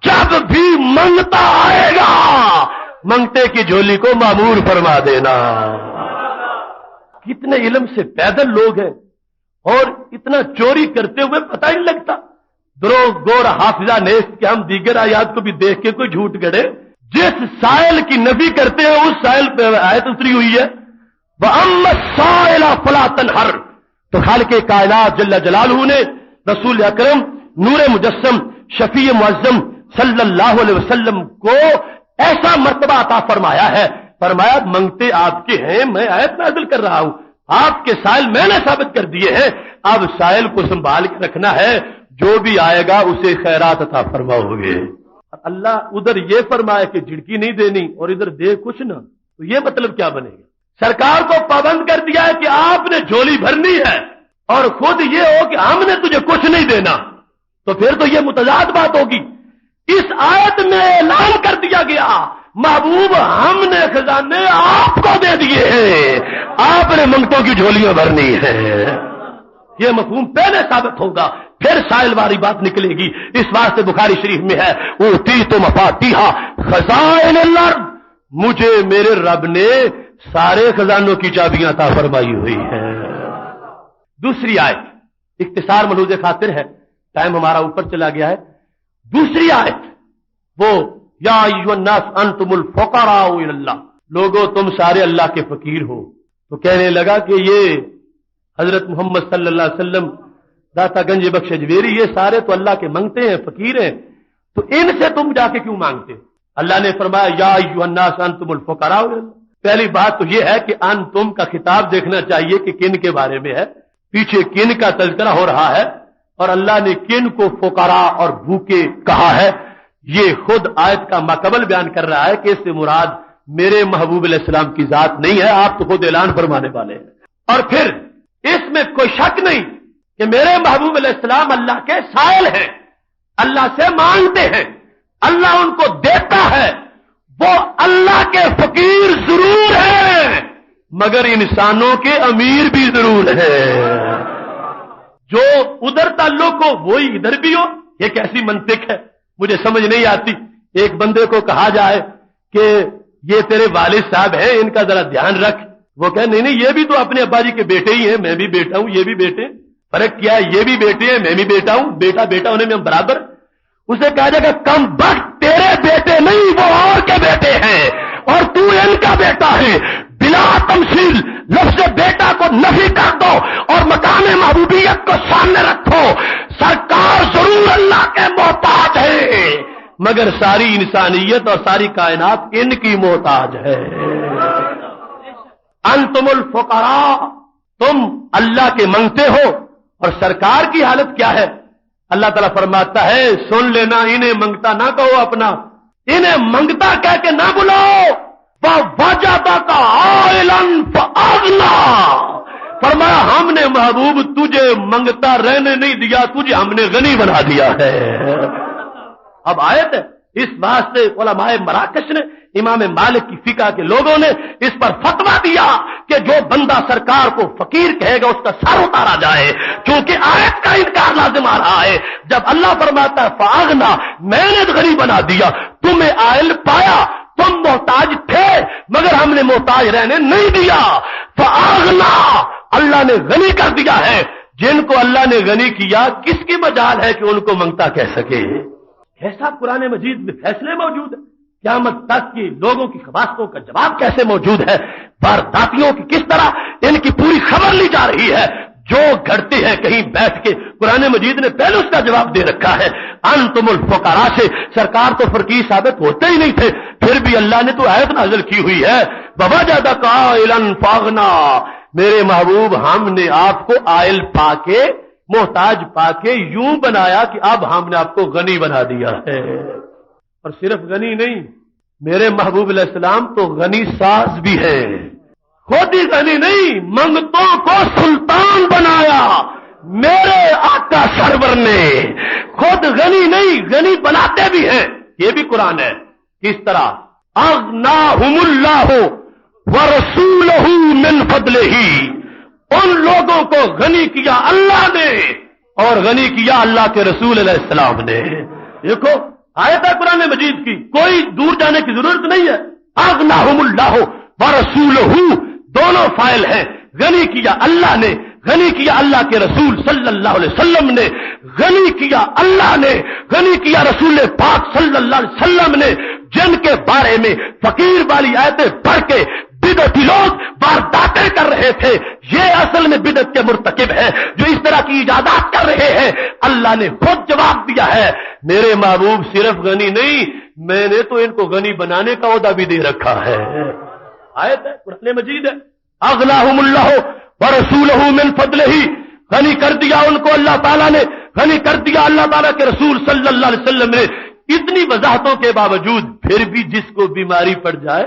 جب بھی منگتا آئے گا منگتے کی جھولی کو معمور فرما دینا۔ کتنے علم سے پیدل لوگ ہیں اور اتنا چوری کرتے ہوئے پتہ ہی نہیں لگتا۔ دروغ گور حافظہ نیست کہ ہم دیگر آیات کو بھی دیکھ کے کوئی جھوٹ گڑے۔ جس سائل کی نفی کرتے ہیں اس سائل پہ آیت اتری ہوئی ہے وَأَمَّا السَّائِلَ فَلَا تَنْهَرْ۔ تو خالق کائنات جل جلالہ نے رسول اکرم نور مجسم شفیع معظم صلی اللہ علیہ وسلم کو ایسا مرتبہ عطا فرمایا ہے، فرمایا منگتے آپ کے ہیں، میں آیت نازل کر رہا ہوں، آپ کے سائل میں نے ثابت کر دیے ہیں، اب سائل کو سنبھال کے رکھنا ہے، جو بھی آئے گا اسے خیرات عطا فرماؤ گے۔ اللہ ادھر یہ فرمایا کہ جھڑکی نہیں دینی اور ادھر دے کچھ نہ، تو یہ مطلب کیا بنے گا؟ سرکار کو پابند کر دیا ہے کہ آپ نے جھولی بھرنی ہے اور خود یہ ہو کہ ہم نے تجھے کچھ نہیں دینا، تو پھر تو یہ متضاد بات ہوگی۔ اس آیت میں اعلان کر دیا گیا محبوب ہم نے خزانے آپ کو دے دیے ہیں، آپ نے منگتوں کی جھولیاں بھرنی ہیں۔ یہ مفہوم پہلے ثابت ہوگا پھر سائل والی بات نکلے گی۔ اس واسطے بخاری شریف میں ہے اوتیت مفاتیح خزائن الارض، مجھے میرے رب نے سارے خزانوں کی چابیاں عطا فرمائی ہوئی ہیں۔ دوسری آیت اختصار ملوز خاطر ہے، ٹائم ہمارا اوپر چلا گیا ہے. دوسری آیت وہ یا ایھا الناس انتم الفقراء الی اللہ، لوگوں تم سارے اللہ کے فقیر ہو. تو کہنے لگا کہ یہ حضرت محمد صلی اللہ علیہ وسلم، داتا گنج بخش اجویری، یہ سارے تو اللہ کے منگتے ہیں، فقیر ہیں، تو ان سے تم جا کے کیوں مانگتے؟ اللہ نے فرمایا یا ایھا الناس انتم الفقراء الی اللہ. پہلی بات تو یہ ہے کہ انتم کا خطاب دیکھنا چاہیے کہ کن کے بارے میں ہے، پیچھے کن کا تذکرہ ہو رہا ہے اور اللہ نے کن کو فقراء اور بھوکے کہا ہے. یہ خود آیت کا ماقبل بیان کر رہا ہے کہ اس سے مراد میرے محبوب علیہ السلام کی ذات نہیں ہے، آپ تو خود اعلان فرمانے والے ہیں. اور پھر اس میں کوئی شک نہیں کہ میرے محبوب علیہ السلام اللہ کے سائل ہیں، اللہ سے مانگتے ہیں، اللہ ان کو دیتا ہے. وہ اللہ کے فقیر ضرور ہیں مگر انسانوں کے امیر بھی ضرور ہیں. جو ادھر تعلق ہو وہی ادھر بھی ہو، یہ کیسی منطق ہے مجھے سمجھ نہیں آتی. ایک بندے کو کہا جائے کہ یہ تیرے والد صاحب ہیں، ان کا ذرا دھیان رکھ، وہ کہے نہیں یہ بھی تو اپنے ابا جی کے بیٹے ہی ہیں، میں بھی بیٹا ہوں، یہ بھی بیٹے. فرق کیا ہے؟ یہ بھی بیٹے ہیں، میں بھی بیٹا ہوں، بیٹا بیٹا ہونے میں ہم برابر. اسے کہا جائے گا کم بخت، تیرے بیٹے نہیں وہ اور کے بیٹے ہیں اور تو ان کا بیٹا ہے. بلا تمثیل لفظ بیٹا کو نفی کر دو اور مقام محبوبیت کو سامنے رکھو. سرکار ضرور اللہ کے محتاج ہے مگر ساری انسانیت اور ساری کائنات ان کی محتاج ہے. انتم الفقراء، تم اللہ کے منگتے ہو. اور سرکار کی حالت کیا ہے؟ اللہ تعالیٰ فرماتا ہے سن لینا، انہیں منگتا نہ کہو اپنا، انہیں منگتا کہہ کے نہ بلاؤ. فَوَجَدَكَ عَائِلًا فَأَغْنَىٰ، فرمایا ہم نے محبوب تجھے منگتا رہنے نہیں دیا، تجھے ہم نے غنی بنا دیا ہے. اب آیت ہے، اس واسطے علماء مراکش نے، امام مالک کی فقہ کے لوگوں نے اس پر فتویٰ دیا کہ جو بندہ سرکار کو فقیر کہے گا اس کا سر اتارا جائے، کیونکہ آیت کا انکار لازم آ رہا ہے. جب اللہ فرماتا ہے فاغنا، میں نے غنی بنا دیا، تمہیں عائل پایا، تم محتاج تھے مگر ہم نے محتاج رہنے نہیں دیا. فاغنا، اللہ نے غنی کر دیا ہے. جن کو اللہ نے غنی کیا کس کی مجال ہے کہ ان کو منگتا کہہ سکے؟ ایسا قرآن مجید میں فیصلے موجود ہیں. قیامت تک کی لوگوں کی خواستوں کا جواب کیسے موجود ہے، وارداتیوں کی کس طرح ان کی پوری خبر لی جا رہی ہے. جو گھڑتے ہیں کہیں بیٹھ کے، قرآن مجید نے پہلے اس کا جواب دے رکھا ہے. انتم الفقراء سے سرکار تو فقیر ثابت ہوتے ہی نہیں تھے، پھر بھی اللہ نے تو آیت نازل کی ہوئی ہے وَوَجَدَكَ عَائِلًا فَأَغْنَىٰ، میرے محبوب ہم نے آپ کو عائل پا کے، محتاج پا کے یوں بنایا کہ اب ہم نے آپ کو غنی بنا دیا ہے. اور صرف غنی نہیں، میرے محبوب علیہ السلام تو غنی ساز بھی ہے. خود ہی غنی نہیں، منگتوں کو سلطان بنایا میرے آقا سرور نے. خود غنی نہیں، غنی بناتے بھی ہیں. یہ بھی قرآن ہے. کس طرح؟ اغناہم اللہ ورسولہ من فضلہ، ان لوگوں کو غنی کیا اللہ نے اور غنی کیا اللہ کے رسول علیہ السلام نے. دیکھو آیت ہے قرآن مجید کی، کوئی دور جانے کی ضرورت نہیں ہے. اغناہم اللہ ورسولہ، دونوں فاعل ہیں. غنی کیا اللہ نے، غنی کیا اللہ کے رسول صلی اللہ علیہ وسلم نے، غنی کیا اللہ نے، غنی کیا رسول پاک صلی اللہ علیہ وسلم نے، جن کے بارے میں فقیر والی آیتیں پڑھ کے بدعتی لوگ وارداتیں کر رہے تھے. یہ اصل میں بدعت کے مرتکب ہیں جو اس طرح کی ایجادات کر رہے ہیں. اللہ نے خود جواب دیا ہے میرے محبوب صرف غنی نہیں، میں نے تو ان کو غنی بنانے کا عہدہ بھی دے رکھا ہے. آیت ہے قرآن مجید ہے. اغناہم اللہ ورسولہ من فضلہ، غنی کر دیا ان کو اللہ تعالیٰ نے، غنی کر دیا اللہ تعالیٰ کے رسول صلی اللہ علیہ وسلم نے. اتنی وضاحتوں کے باوجود پھر بھی جس کو بیماری پڑ جائے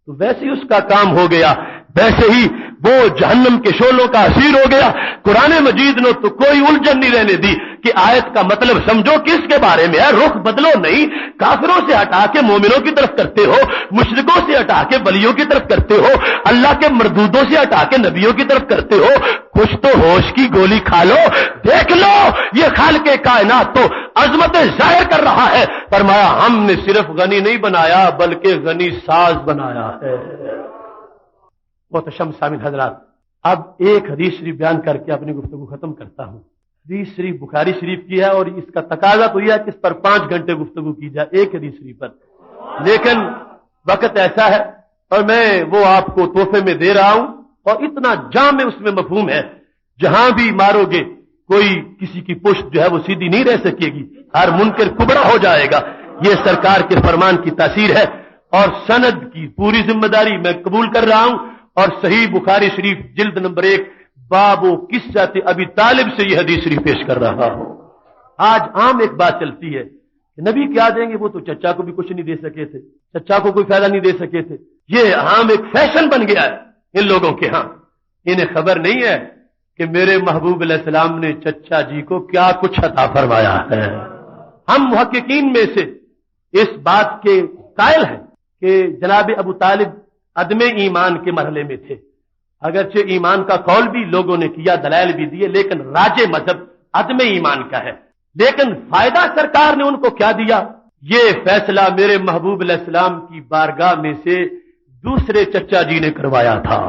تو ویسے ہی اس کا کام ہو گیا، ویسے ہی وہ جہنم کے شعلوں کا اسیر ہو گیا. قرآن مجید نے تو کوئی الجھن نہیں رہنے دی کہ آیت کا مطلب سمجھو کس کے بارے میں ہے. رخ بدلو نہیں، کافروں سے ہٹا کے مومنوں کی طرف کرتے ہو، مشرکوں سے ہٹا کے ولیوں کی طرف کرتے ہو، اللہ کے مردودوں سے ہٹا کے نبیوں کی طرف کرتے ہو. کچھ تو ہوش کی گولی کھا لو، دیکھ لو یہ خالق کائنات تو عظمت ظاہر کر رہا ہے. فرمایا ہم نے صرف غنی نہیں بنایا بلکہ غنی ساز بنایا ہے. محترم سامعین حضرات، اب ایک حدیث شریف بیان کر کے اپنی گفتگو ختم کرتا ہوں. حدیث شریف بخاری شریف کی ہے اور اس کا تقاضا تو یہ ہے کہ اس پر 5 گھنٹے گفتگو کی جائے ایک حدیث شریف پر، لیکن وقت ایسا ہے اور میں وہ آپ کو تحفے میں دے رہا ہوں اور اتنا جامع اس میں مفہوم ہے، جہاں بھی مارو گے کوئی کسی کی پشت جو ہے وہ سیدھی نہیں رہ سکے گی، ہر منکر کبڑا ہو جائے گا. یہ سرکار کے فرمان کی تاثیر ہے اور سند کی پوری ذمہ داری میں قبول کر رہا ہوں اور صحیح بخاری شریف جلد نمبر 1 باب و قصۃ ابی طالب سے یہ حدیث شریف پیش کر رہا ہوں. آج عام ایک بات چلتی ہے کہ نبی کیا دیں گے، وہ تو چچا کو بھی کچھ نہیں دے سکے تھے، چچا کو کوئی فائدہ نہیں دے سکے تھے. یہ عام ایک فیشن بن گیا ہے ان لوگوں کے ہاں. انہیں خبر نہیں ہے کہ میرے محبوب علیہ السلام نے چچا جی کو کیا کچھ عطا فرمایا ہے. ہم محققین میں سے اس بات کے قائل ہیں کہ جناب ابو طالب عدم ایمان کے مرحلے میں تھے، اگرچہ ایمان کا قول بھی لوگوں نے کیا، دلائل بھی دیے، لیکن راجے مذہب عدم ایمان کا ہے. لیکن فائدہ سرکار نے ان کو کیا دیا، یہ فیصلہ میرے محبوب علیہ السلام کی بارگاہ میں سے دوسرے چچا جی نے کروایا تھا.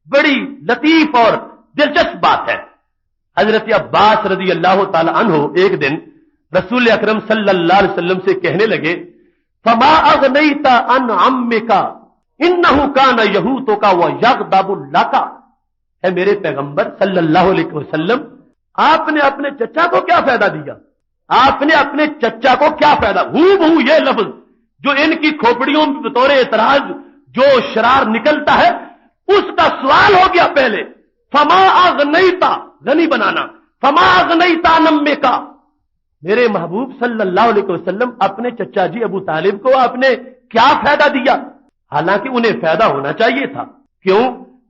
بڑی لطیف اور دلچسپ بات ہے. حضرت عباس رضی اللہ تعالی عنہ ایک دن رسول اکرم صلی اللہ علیہ وسلم سے کہنے لگے فما اغنیت عن عمک انہ کان یہوتک ویغضب لک. ہے میرے پیغمبر صلی اللہ علیہ وسلم، آپ نے اپنے چچا کو کیا فائدہ دیا، آپ نے اپنے چچا کو کیا فائدہ، بہو یہ لفظ جو ان کی کھوپڑیوں میں بطور اعتراض جو شرار نکلتا ہے اس کا سوال ہو گیا پہلے. فما اغنیتا غنی بنانا، فما اغنیتا نمے کا، میرے محبوب صلی اللہ علیہ وسلم اپنے چچا جی ابو طالب کو آپ نے کیا فائدہ دیا، حالانکہ انہیں فائدہ ہونا چاہیے تھا. کیوں؟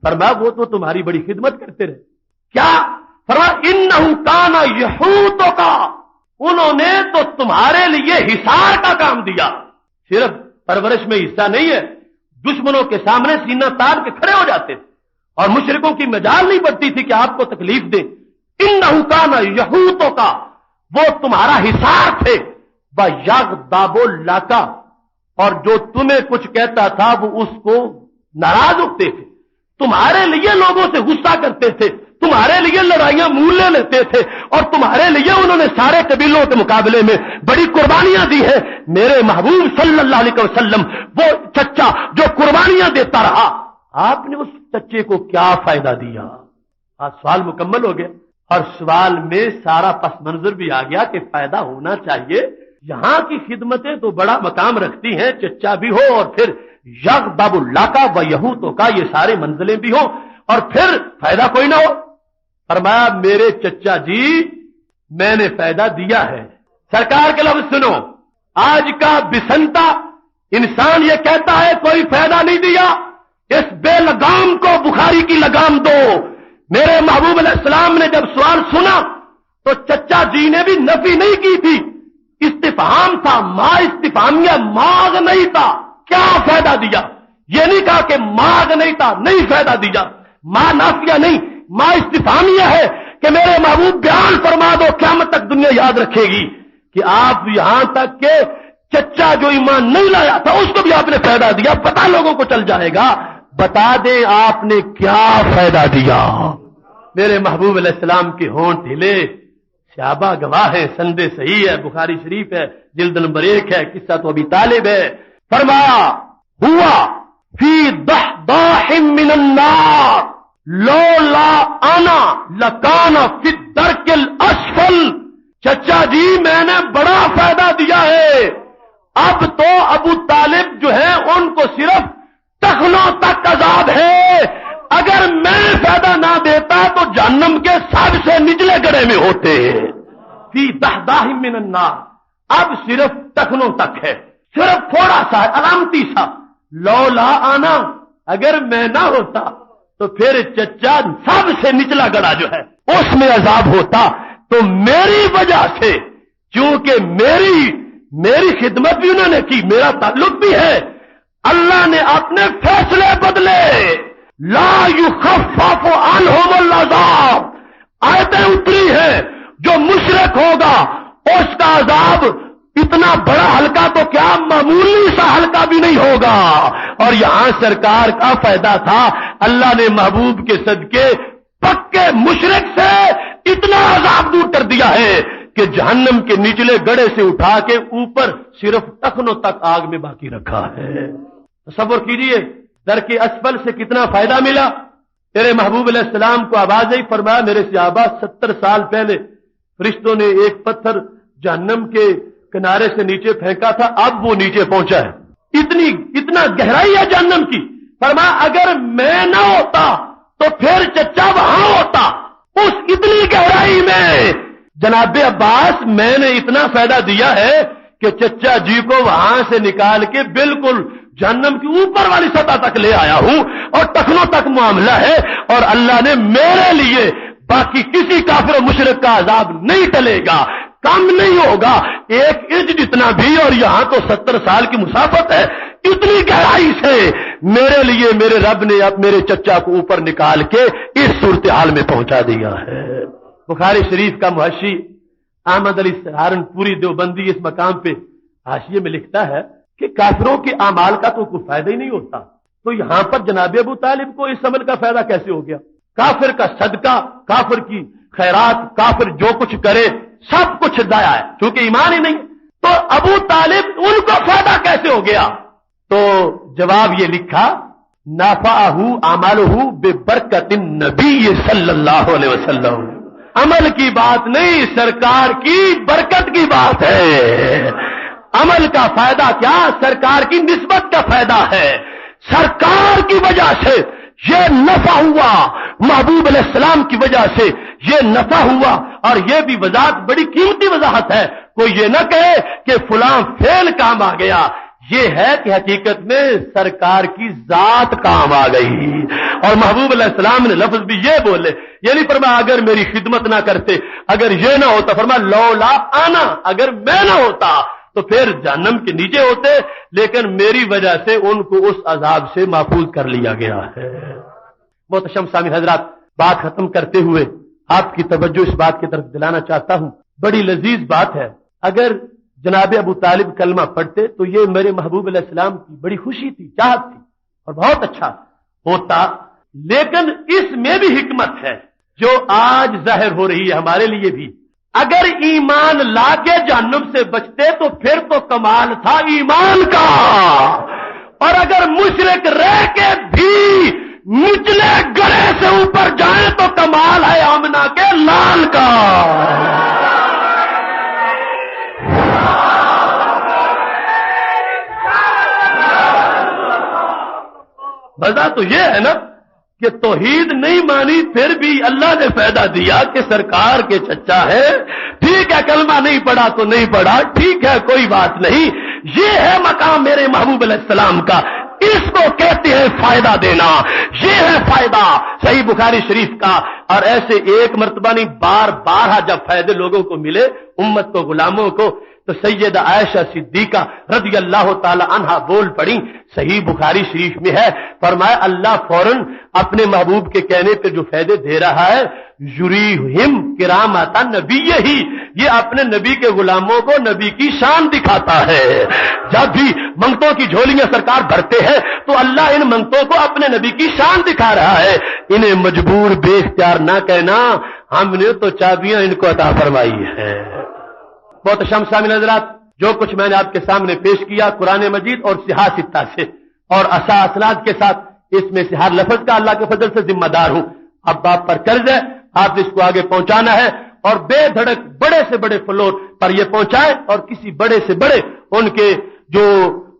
فرمایا وہ تو تمہاری بڑی خدمت کرتے رہے. کیا؟ فرمایا انہ کان یحوتک، انہوں نے تو تمہارے لیے حصار کا کام دیا. صرف پرورش میں حصہ نہیں ہے، دشمنوں کے سامنے سینہ تان کے کھڑے ہو جاتے تھے اور مشرکوں کی مجال نہیں پڑتی تھی کہ آپ کو تکلیف دیں. انہ کان یحوتک، وہ تمہارا حصار تھے. ویغضب لک، اور جو تمہیں کچھ کہتا تھا وہ اس کو ناراض ہوتے تھے، تمہارے لیے لوگوں سے غصہ کرتے تھے، تمہارے لیے لڑائیاں مول لے لیتے تھے اور تمہارے لیے انہوں نے سارے قبیلوں کے مقابلے میں بڑی قربانیاں دی ہیں. میرے محبوب صلی اللہ علیہ وسلم وہ چچا جو قربانیاں دیتا رہا، آپ نے اس چچے کو کیا فائدہ دیا. آج سوال مکمل ہو گیا اور سوال میں سارا پس منظر بھی آ گیا کہ فائدہ ہونا چاہیے. یہاں کی خدمتیں تو بڑا مقام رکھتی ہیں، چچا بھی ہو اور پھر یغضب لک و یحوتک کا یہ سارے منزلیں بھی ہوں اور پھر فائدہ کوئی نہ ہو. فرمایا میرے چچا جی میں نے فائدہ دیا ہے. سرکار کے لفظ سنو، آج کا بسنتا انسان یہ کہتا ہے کوئی فائدہ نہیں دیا، اس بے لگام کو بخاری کی لگام دو. میرے محبوب علیہ السلام نے جب سوال سنا تو چچا جی نے بھی نفی نہیں کی تھی، استفہام تھا، ماں استفہامیہ، ماغ نہیں تھا، کیا فائدہ دیا. یہ نہیں کہا کہ ماغ نہیں تھا نہیں فائدہ دیا، ماں نافیہ نہیں، ماں استفہامیہ ہے کہ میرے محبوب بیان فرما دو، قیامت تک دنیا یاد رکھے گی کہ آپ یہاں تک کہ چچا جو ایمان نہیں لایا تھا اس کو بھی آپ نے فائدہ دیا. پتہ لوگوں کو چل جائے گا. بتا دیں آپ نے کیا فائدہ دیا. میرے محبوب علیہ السلام کے ہونٹ ہلے، صحابہ گواہ ہے، سند صحیح ہے، بخاری شریف ہے، جلد نمبر 1 ہے، قصہ تو ابی طالب ہے. فرمایا ہوا فی ضحضاح من النار لولا انا لکان فی الدرک الاسفل. چچا جی میں نے بڑا فائدہ دیا ہے، اب تو ابو طالب جو ہے ان کو صرف ٹخنوں تک عذاب ہے. اگر میں فائدہ نہ دیتا تو جہنم کے سب سے نچلے گڑھے میں ہوتے. فی ضحضاح من النار، اب صرف ٹخنوں تک ہے، صرف تھوڑا سا علامتی سا. لولا آنا، اگر میں نہ ہوتا تو پھر چچا سب سے نچلا گڑا جو ہے اس میں عذاب ہوتا. تو میری وجہ سے، چونکہ میری خدمت بھی انہوں نے کی، میرا تعلق بھی ہے، اللہ نے اپنے فیصلے بدلے. لا یخفف عنہم العذاب، آیتیں اتری ہیں جو مشرک ہوگا اس کا عذاب اتنا بڑا ہلکا تو کیا معمولی سا ہلکا بھی نہیں نہیں ہوگا. اور یہاں سرکار کا فائدہ تھا. اللہ نے محبوب کے صدقے پکے مشرک سے اتنا عذاب دور کر دیا ہے کہ جہنم کے نچلے گڑھے سے اٹھا کے اوپر صرف ٹخنوں تک آگ میں باقی رکھا ہے. تصور کیجیے درک اسفل سے کتنا فائدہ ملا. میرے محبوب علیہ السلام کو آواز ہی فرمایا میرے صحابہ 70 سال پہلے فرشتوں نے ایک پتھر جہنم کے کنارے سے نیچے پھینکا تھا, اب وہ نیچے پہنچا ہے. اتنا گہرائی ہے جہنم کی. فرمایا اگر میں نہ ہوتا تو پھر چچا وہاں ہوتا. اس اتنی گہرائی میں جناب عباس میں نے اتنا فائدہ دیا ہے کہ چچا جی کو وہاں سے نکال کے بالکل جہنم کی اوپر والی سطح تک لے آیا ہوں اور ٹخنوں تک معاملہ ہے. اور اللہ نے میرے لیے باقی کسی کافر و مشرک کا عذاب نہیں ٹلے گا, کم نہیں ہوگا ایک انچ جتنا بھی. اور یہاں تو 70 سال کی مسافت ہے. اتنی گہرائی سے میرے لیے میرے رب نے اب میرے چچا کو اوپر نکال کے اس صورتحال میں پہنچا دیا ہے. بخاری شریف کا محشی احمد علی سہارنپوری دیوبندی اس مقام پہ حاشیے میں لکھتا ہے کہ کافروں کے اعمال کا تو کوئی فائدہ ہی نہیں ہوتا, تو یہاں پر جناب ابو طالب کو اس عمل کا فائدہ کیسے ہو گیا؟ کافر کا صدقہ, کافر کی خیرات, کافر جو کچھ کرے سب کچھ ضائع ہے کیونکہ ایمان ہی نہیں. تو ابو طالب ان کو فائدہ کیسے ہو گیا؟ تو جواب یہ لکھا نافعہ اعمالہ ببرکت النبی صلی اللہ علیہ وسلم. عمل کی بات نہیں, سرکار کی برکت کی بات ہے. عمل کا فائدہ کیا؟ سرکار کی نسبت کا فائدہ ہے. سرکار کی وجہ سے یہ نفع ہوا, محبوب علیہ السلام کی وجہ سے یہ نفع ہوا. اور یہ بھی وضاحت بڑی قیمتی وضاحت ہے. کوئی یہ نہ کہے کہ فلاں فعل کام آ گیا, یہ ہے کہ حقیقت میں سرکار کی ذات کام آ گئی. اور محبوب علیہ السلام نے لفظ بھی یہ بولے, یہ نہیں فرمایا اگر میری خدمت نہ کرتے, اگر یہ نہ ہوتا, فرمایا لولا آنا, اگر میں نہ ہوتا تو پھر جہنم کے نیچے ہوتے, لیکن میری وجہ سے ان کو اس عذاب سے محفوظ کر لیا گیا ہے. محترم سامعین حضرات, بات ختم کرتے ہوئے آپ کی توجہ اس بات کی طرف دلانا چاہتا ہوں, بڑی لذیذ بات ہے. اگر جناب ابو طالب کلمہ پڑھتے تو یہ میرے محبوب علیہ السلام کی بڑی خوشی تھی, چاہت تھی, اور بہت اچھا ہوتا. لیکن اس میں بھی حکمت ہے جو آج ظاہر ہو رہی ہے ہمارے لیے بھی. اگر ایمان لا کے جہنم سے بچتے تو پھر تو کمال تھا ایمان کا, اور اگر مشرک رہ کے بھی نچلے گڑھے سے اوپر جائیں تو کمال ہے آمنہ کے لال کا. وجہ تو یہ ہے نا کہ توحید نہیں مانی, پھر بھی اللہ نے فائدہ دیا کہ سرکار کے چچا ہے. ٹھیک ہے کلمہ نہیں پڑھا تو نہیں پڑھا, ٹھیک ہے کوئی بات نہیں. یہ ہے مقام میرے محبوب علیہ السلام کا, اس کو کہتے ہیں فائدہ دینا. یہ ہے فائدہ صحیح بخاری شریف کا. اور ایسے ایک مرتبہ نہیں, بار بار جب فائدے لوگوں کو ملے, امت کو, غلاموں کو, تو سیدہ عائشہ صدیقہ رضی اللہ تعالی عنہا بول پڑی. صحیح بخاری شریف میں ہے, فرمایا اللہ فوراً اپنے محبوب کے کہنے پہ جو فائدے دے رہا ہے, یریہم کرامۃ نبی, ہی یہ اپنے نبی کے غلاموں کو نبی کی شان دکھاتا ہے. جب بھی منگتوں کی جھولیاں سرکار بھرتے ہیں تو اللہ ان منگتوں کو اپنے نبی کی شان دکھا رہا ہے. انہیں مجبور بے اختیار نہ کہنا, ہم نے تو چابیاں ان کو عطا فرمائی ہے. بہت سامعین حضرات, جو کچھ میں نے آپ کے سامنے پیش کیا قرآن مجید اور صحاح ستہ سے اور اسناد کے ساتھ, اس میں سے ہر لفظ کا اللہ کے فضل سے ذمہ دار ہوں. اب آپ پر قرض ہے, آپ اس کو آگے پہنچانا ہے اور بے دھڑک بڑے سے بڑے فلور پر یہ پہنچائے, اور کسی بڑے سے بڑے ان کے جو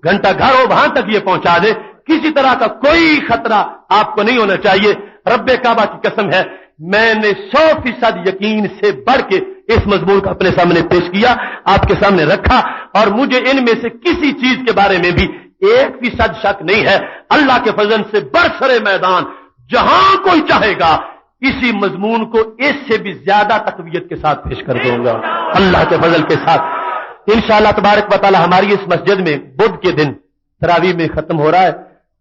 گھنٹہ گھر ہو وہاں تک یہ پہنچا دے. کسی طرح کا کوئی خطرہ آپ کو نہیں ہونا چاہیے. رب کعبہ کی قسم ہے, میں نے 100% یقین سے بڑھ کے اس مضمون کو اپنے سامنے پیش کیا, آپ کے سامنے رکھا, اور مجھے ان میں سے کسی چیز کے بارے میں بھی 1% شک نہیں ہے. اللہ کے فضل سے برسر میدان جہاں کوئی چاہے گا اسی مضمون کو اس سے بھی زیادہ تقویت کے ساتھ پیش کر دوں گا اللہ کے فضل کے ساتھ. انشاءاللہ تبارک و تعالی ہماری اس مسجد میں بدھ کے دن تراویح میں ختم ہو رہا ہے.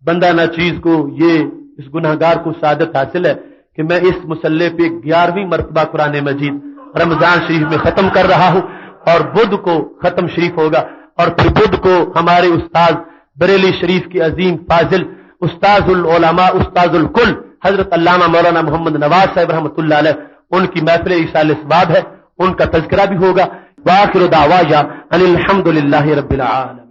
بندہ نہ چیز کو یہ اس گناہگار کو سعادت حاصل ہے کہ میں اس مسلح پہ 11ویں مرتبہ قرآن مجید رمضان شریف میں ختم کر رہا ہوں, اور بدھ کو ختم شریف ہوگا, اور پھر بدھ کو ہمارے استاد بریلی شریف کی عظیم فاضل استاذ العلماء استاذ الکل حضرت علامہ مولانا محمد نواز صاحب رحمۃ اللہ علیہ، ان کی محفل ایصال اسباب ہے، ان کا تذکرہ بھی ہوگا۔ وآخر دعوانا ان الحمد للہ رب العالمین۔